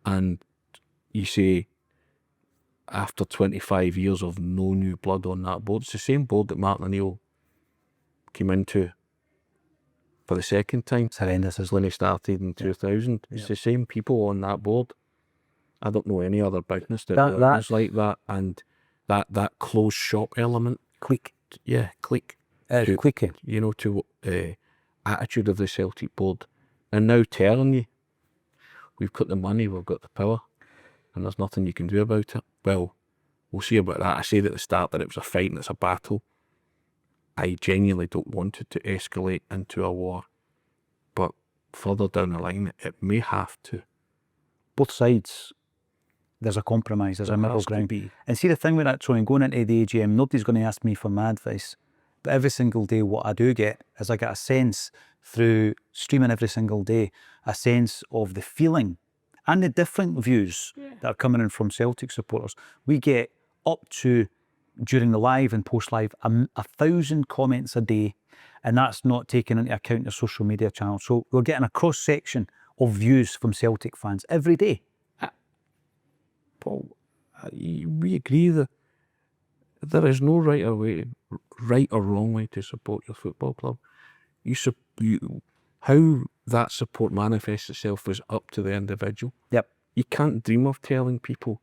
And you say, after 25 years of no new blood on that board, it's the same board that Martin O'Neill came into for the second time. It's horrendous, when he started in 2000. It's the same people on that board. I don't know any other business that is like that, and that closed shop element. Clique. Yeah, clique. Cliquey. You know, to attitude of the Celtic board. And now telling you, we've got the money, we've got the power, and there's nothing you can do about it. Well, we'll see about that. I said at the start that it was a fight and it's a battle. I genuinely don't want it to escalate into a war. But further down the line, it may have to. Both sides, there's a compromise, there's a middle ground. And see, the thing with that, Tony, going into the AGM, nobody's going to ask me for my advice. But every single day, what I do get is I get a sense through streaming every single day, a sense of the feeling and the different views that are coming in from Celtic supporters. We get up to, during the live and post-live, 1,000 comments a day, and that's not taking into account the social media channels. So we're getting a cross-section of views from Celtic fans every day. Paul, we agree that there is no right or wrong way to support your football club. How that support manifests itself is up to the individual. Yep. You can't dream of telling people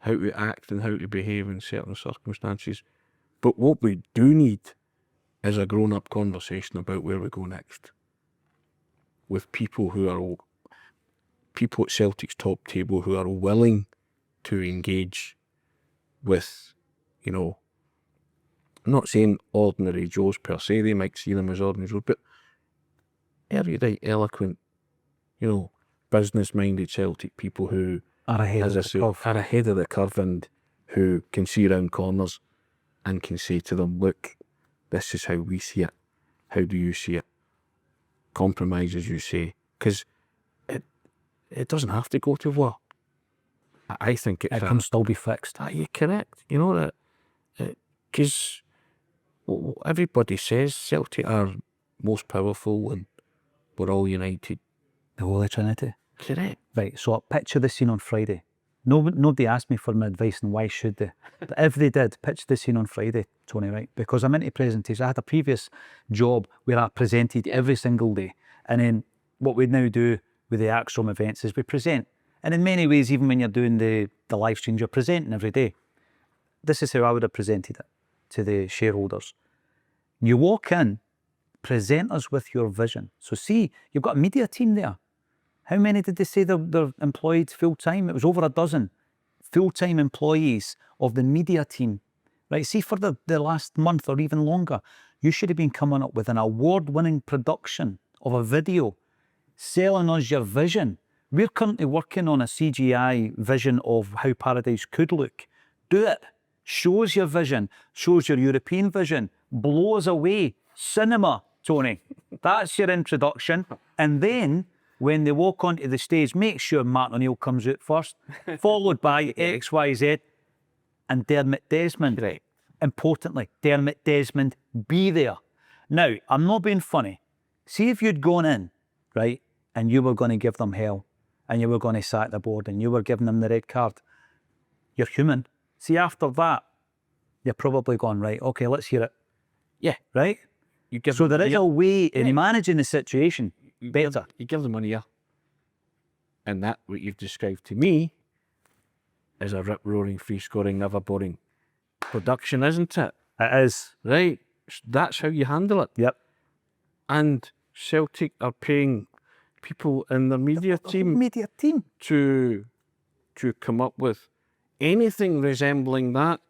how to act and how to behave in certain circumstances. But what we do need is a grown-up conversation about where we go next, with people at Celtic's top table who are willing to engage with, you know, I'm not saying ordinary Joes per se, they might see them as ordinary Joes, but erudite, eloquent, you know, business-minded Celtic people who are ahead of the curve. Are ahead of the curve and who can see around corners and can say to them, look, this is how we see it. How do you see it? Compromise, as you say, because it doesn't have to go to war. I think It can still be fixed. You're correct. You know that, because everybody says Celtic are most powerful and we're all united. The Holy Trinity. Correct. Right, so picture the scene on Friday. Nobody asked me for my advice and why should they. But if they did, picture the scene on Friday, Tony, right? Because I'm into presentations. I had a previous job where I presented every single day. And then what we now do with the Acsom events is we present. And in many ways, even when you're doing the live streams, you're presenting every day. This is how I would have presented it to the shareholders. You walk in, present us with your vision. So see, you've got a media team there. How many did they say they're employed full-time? It was over a dozen full-time employees of the media team. Right, see, for the last month or even longer, you should have been coming up with an award-winning production of a video, selling us your vision. We're currently working on a CGI vision of how Paradise could look. Do it. Show us your vision. Show us your European vision. Blow us away. Cinema, Tony. That's your introduction. And then, when they walk onto the stage, make sure Martin O'Neill comes out first, followed by XYZ and Dermot Desmond. Right. Importantly, Dermot Desmond, be there. Now, I'm not being funny. See if you'd gone in, right, and you were going to give them hell, and you were going to sack the board, and you were giving them the red card. You're human. See, after that, you're probably gone, right, okay, let's hear it. Yeah. Right? So there is a way in managing the situation better. You give them an ear. And that, what you've described to me, is a rip-roaring, free-scoring, never boring production, isn't it? It is. Right. That's how you handle it. Yep. And Celtic are paying people in the media team to come up with anything resembling that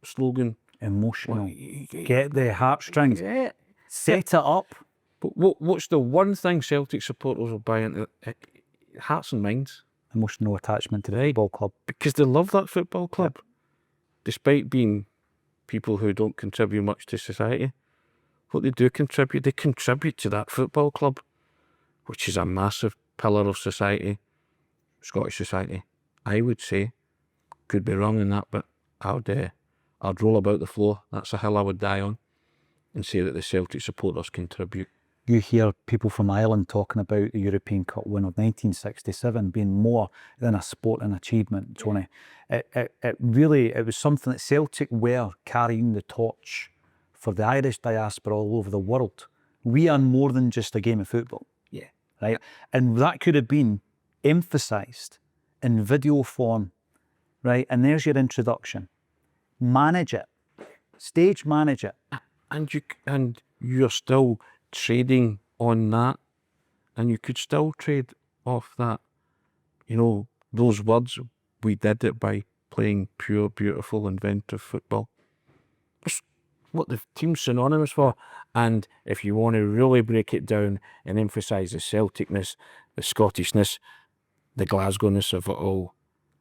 slogan. Emotional. Get the heartstrings. Yeah. Set it up. But what's the one thing Celtic supporters will buy into? Hearts and minds. Emotional attachment to the football club. Because they love that football club. Yep. Despite being people who don't contribute much to society, what they do contribute, they contribute to that football club, which is a massive pillar of society, Scottish society, I would say. Could be wrong in that, but I'd roll about the floor. That's a hill I would die on, and say that the Celtic supporters contribute. You hear people from Ireland talking about the European Cup win of 1967 being more than a sporting achievement, Tony. It was something that Celtic were carrying the torch for the Irish diaspora all over the world. We are more than just a game of football. Yeah. Right? And that could have been emphasised in video form, right? And there's your introduction. Manage it. Stage manage it. And you're still trading on that, and you could still trade off that, those words. We did it by playing pure, beautiful, inventive football. That's what the team's synonymous for. And if you want to really break it down and emphasise the Celticness, the Scottishness, the Glasgowness of it all,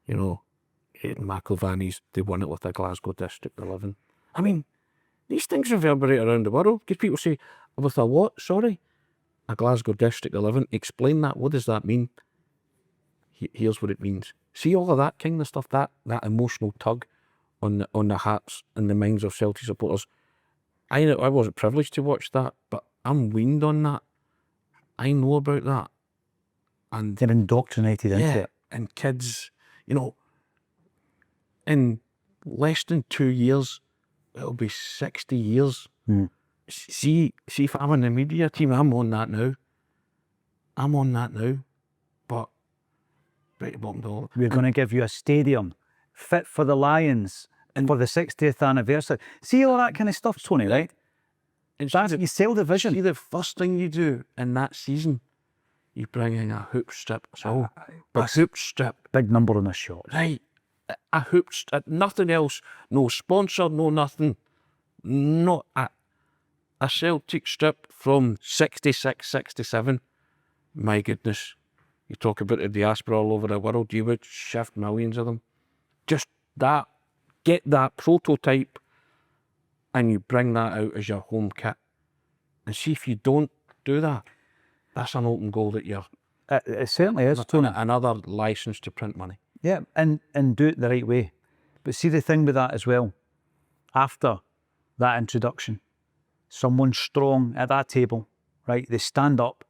McIlvaney's, they won it with a Glasgow District 11. I mean, these things reverberate around the world, because people say, with a what? Sorry? A Glasgow District 11. Explain that. What does that mean? Here's what it means. See all of that kind of stuff, that emotional tug on the hearts and the minds of Celtic supporters. I wasn't privileged to watch that, but I'm weaned on that. I know about that. And they're indoctrinated into it. And kids, in less than 2 years, it'll be 60 years. Mm. See if I'm in the media team, I'm on that now. But we're going to give you a stadium fit for the Lions and for the 60th anniversary. See all that kind of stuff, Tony, right? And you sell the vision. See, the first thing you do in that season, you bring in a hoop strip. So a hoop strip. Big number on the shot. Right. A hoop strip. Nothing else. No sponsor, no nothing. Not a Celtic strip from 66, 67. My goodness. You talk about the diaspora all over the world, you would shift millions of them. Just that, get that prototype and you bring that out as your home kit. And see if you don't do that, that's an open goal that you're... It certainly is, Tony. Another license to print money. Yeah, and do it the right way. But see the thing with that as well, after that introduction, someone strong at that table, right, they stand up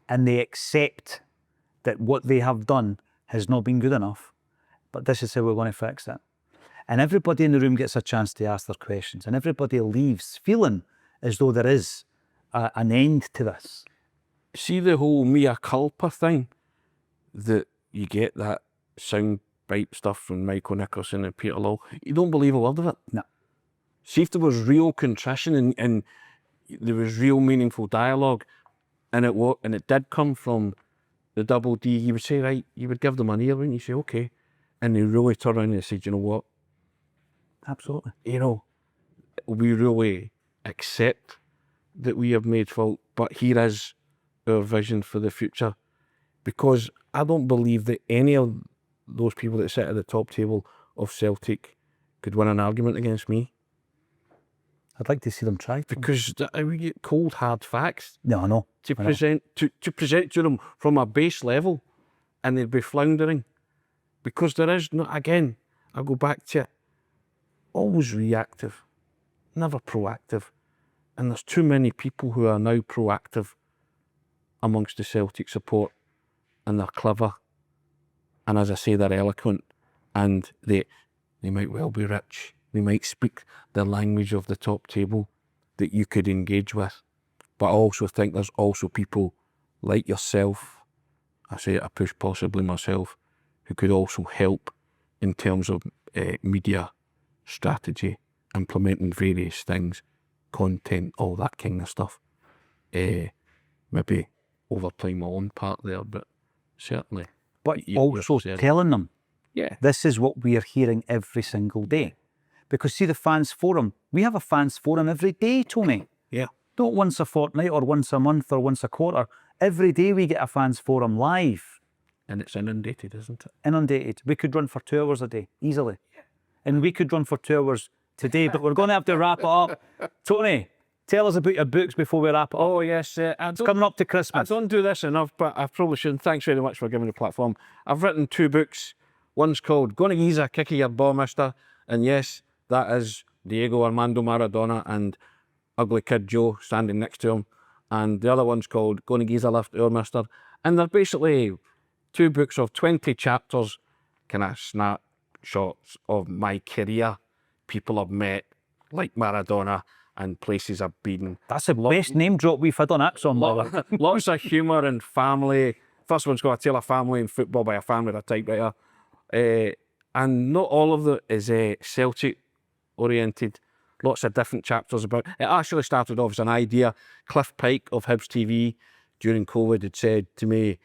and they accept that what they have done has not been good enough, but this is how we're going to fix it. And everybody in the room gets a chance to ask their questions, and everybody leaves feeling as though there is an end to this. See the whole mea culpa thing, that you get that soundbite stuff from Michael Nicholson and Peter Law. You don't believe a word of it. No. See if there was real contrition and there was real meaningful dialogue, and it did come from the double D. You would say, right, you would give them an ear, wouldn't you? Say, okay, and they really turn around and say, you know what? Absolutely. You know, we really accept that we have made fault, but here is our vision for the future. Because I don't believe that any of those people that sit at the top table of Celtic could win an argument against me. I'd like to see them try. Because we get cold, hard facts No, I know. to present to them from a base level, and they'd be floundering. Because there is no, again, I go back to it, always reactive, never proactive. And there's too many people who are now proactive amongst the Celtic support, and they're clever, and as I say, they're eloquent, and they might well be rich. They might speak the language of the top table that you could engage with. But I also think there's also people like yourself, I say it, I push possibly myself, who could also help in terms of media strategy, implementing various things, content, all that kind of stuff. Maybe overplaying my own part there, but certainly. But also telling them, yeah, this is what we are hearing every single day. Because see the fans forum, we have a fans forum every day, Tony. Yeah. Not once a fortnight or once a month or once a quarter. Every day we get a fans forum live. And it's inundated, isn't it? Inundated. We could run for 2 hours a day, easily. And we could run for 2 hours today, but we're going to have to wrap it up. Tony, tell us about your books before we wrap it up. Oh, yes. It's coming up to Christmas. I don't do this enough, but I probably shouldn't. Thanks very much for giving me the platform. I've written 2 books. One's called Gonna Giza, Kick Your Ball, Mister. And yes, that is Diego Armando Maradona and Ugly Kid Joe standing next to him. And the other one's called Gonna Giza, Lift Our Mister. And they're basically 2 books of 20 chapters, kind of snapshots of my career, people I've met, like Maradona, and places I've been. That's the best name drop we've had on Acsom. Lots of humour and family. First one's got a tale of family and football by a fan with a typewriter. And not all of it is Celtic oriented. Lots of different chapters about it. Actually started off as an idea. Cliff Pike of Hibs TV during COVID had said to me,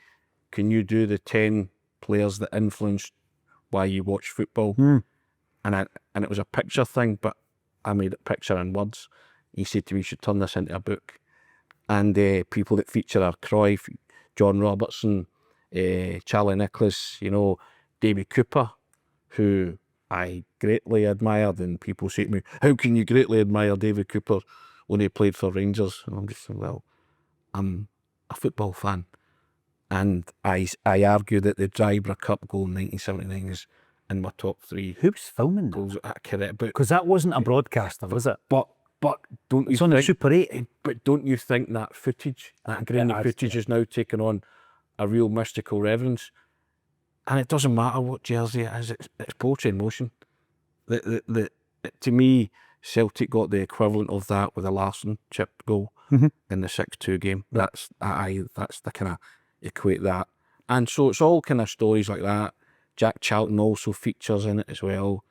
can you do the 10 players that influenced why you watch football? And it was a picture thing, but I made it picture and words. He said to me, you should turn this into a book. And people that feature are Cruyff, John Robertson, Charlie Nicholas, you know, David Cooper, who I greatly admired. And people say to me, how can you greatly admire David Cooper when he played for Rangers? And I'm just saying, well, I'm a football fan. And I argue that the Drybrook Cup goal in 1979 is in my top 3. Who was filming that? Goals correct, but Because that wasn't a broadcaster, was it? but don't you It's on the think? Super 8. But don't you think that footage, that grainy footage, is now taking on a real mystical reverence? And it doesn't matter what jersey it is; it's poetry in motion. To me, Celtic got the equivalent of that with a Larsson chip goal in the 6-2 game. That's the kind of equate that. And so it's all kind of stories like that. Jack Charlton also features in it as well.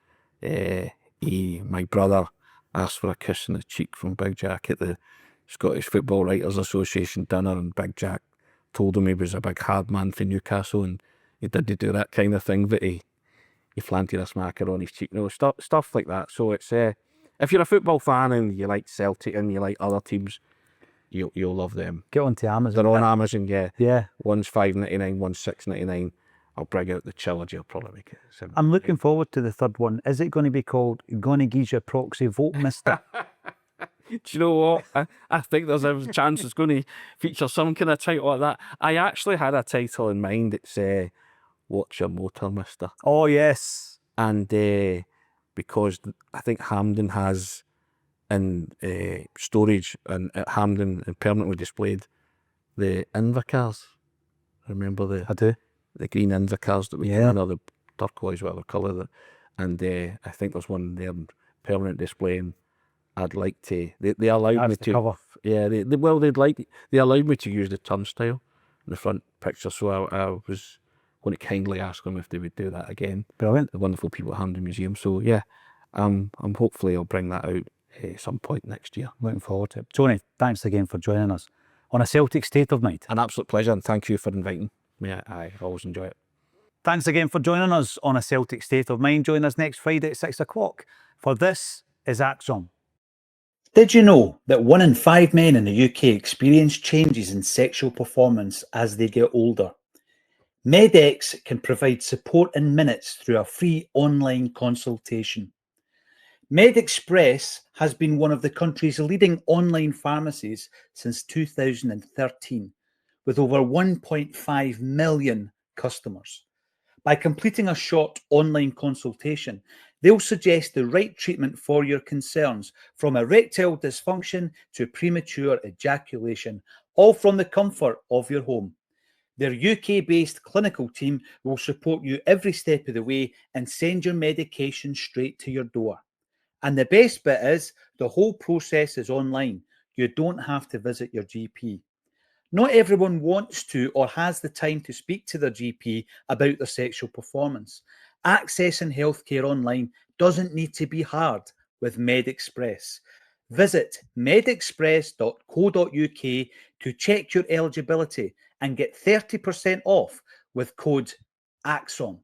My brother asked for a kiss on the cheek from Big Jack at the Scottish Football Writers Association dinner, and Big Jack told him he was a big hard man for Newcastle, and he did do that kind of thing, but he planted a smacker on his cheek, you know, stuff like that. So it's if you're a football fan and you like Celtic and you like other teams, you'll love them. Get onto Amazon. They're on Amazon, yeah. Yeah. One's $5.99, one's $6.99. I'll bring out the trilogy. I'll probably make it $7. I'm looking forward to the third one. Is it going to be called Gonna Gi's Your Proxy Vote, Mister? Do you know what? I think there's a chance it's going to feature some kind of title like that. I actually had a title in mind. It's What's Your Motor, Mister? Oh, yes. And because I think Hampden has in storage and at Hampden and permanently displayed the Invicars. Remember I do. the green Invicars that we Yeah. the turquoise, whatever colour. And I think there's one there in permanent display, and I'd like to. They allowed That's me the to. cover. Yeah, they allowed me to use the turnstile in the front picture, so I was going to kindly ask them if they would do that again. Brilliant. The wonderful people at Hampden Museum. So yeah, I'm hopefully I'll bring that out at some point next year. Looking forward to it. Tony, thanks again for joining us on A Celtic State of Mind. An absolute pleasure, and thank you for inviting me. I always enjoy it. Thanks again for joining us on A Celtic State of Mind. Join us next Friday at 6 o'clock, for this is Acsom. Did you know that 1 in 5 men in the UK experience changes in sexual performance as they get older? MedX can provide support in minutes through a free online consultation. MedExpress has been one of the country's leading online pharmacies since 2013, with over 1.5 million customers. By completing a short online consultation, they'll suggest the right treatment for your concerns, from erectile dysfunction to premature ejaculation, all from the comfort of your home. Their UK-based clinical team will support you every step of the way and send your medication straight to your door. And the best bit is, the whole process is online. You don't have to visit your GP. Not everyone wants to or has the time to speak to their GP about their sexual performance. Accessing healthcare online doesn't need to be hard with MedExpress. Visit medexpress.co.uk to check your eligibility and get 30% off with code ACSOM.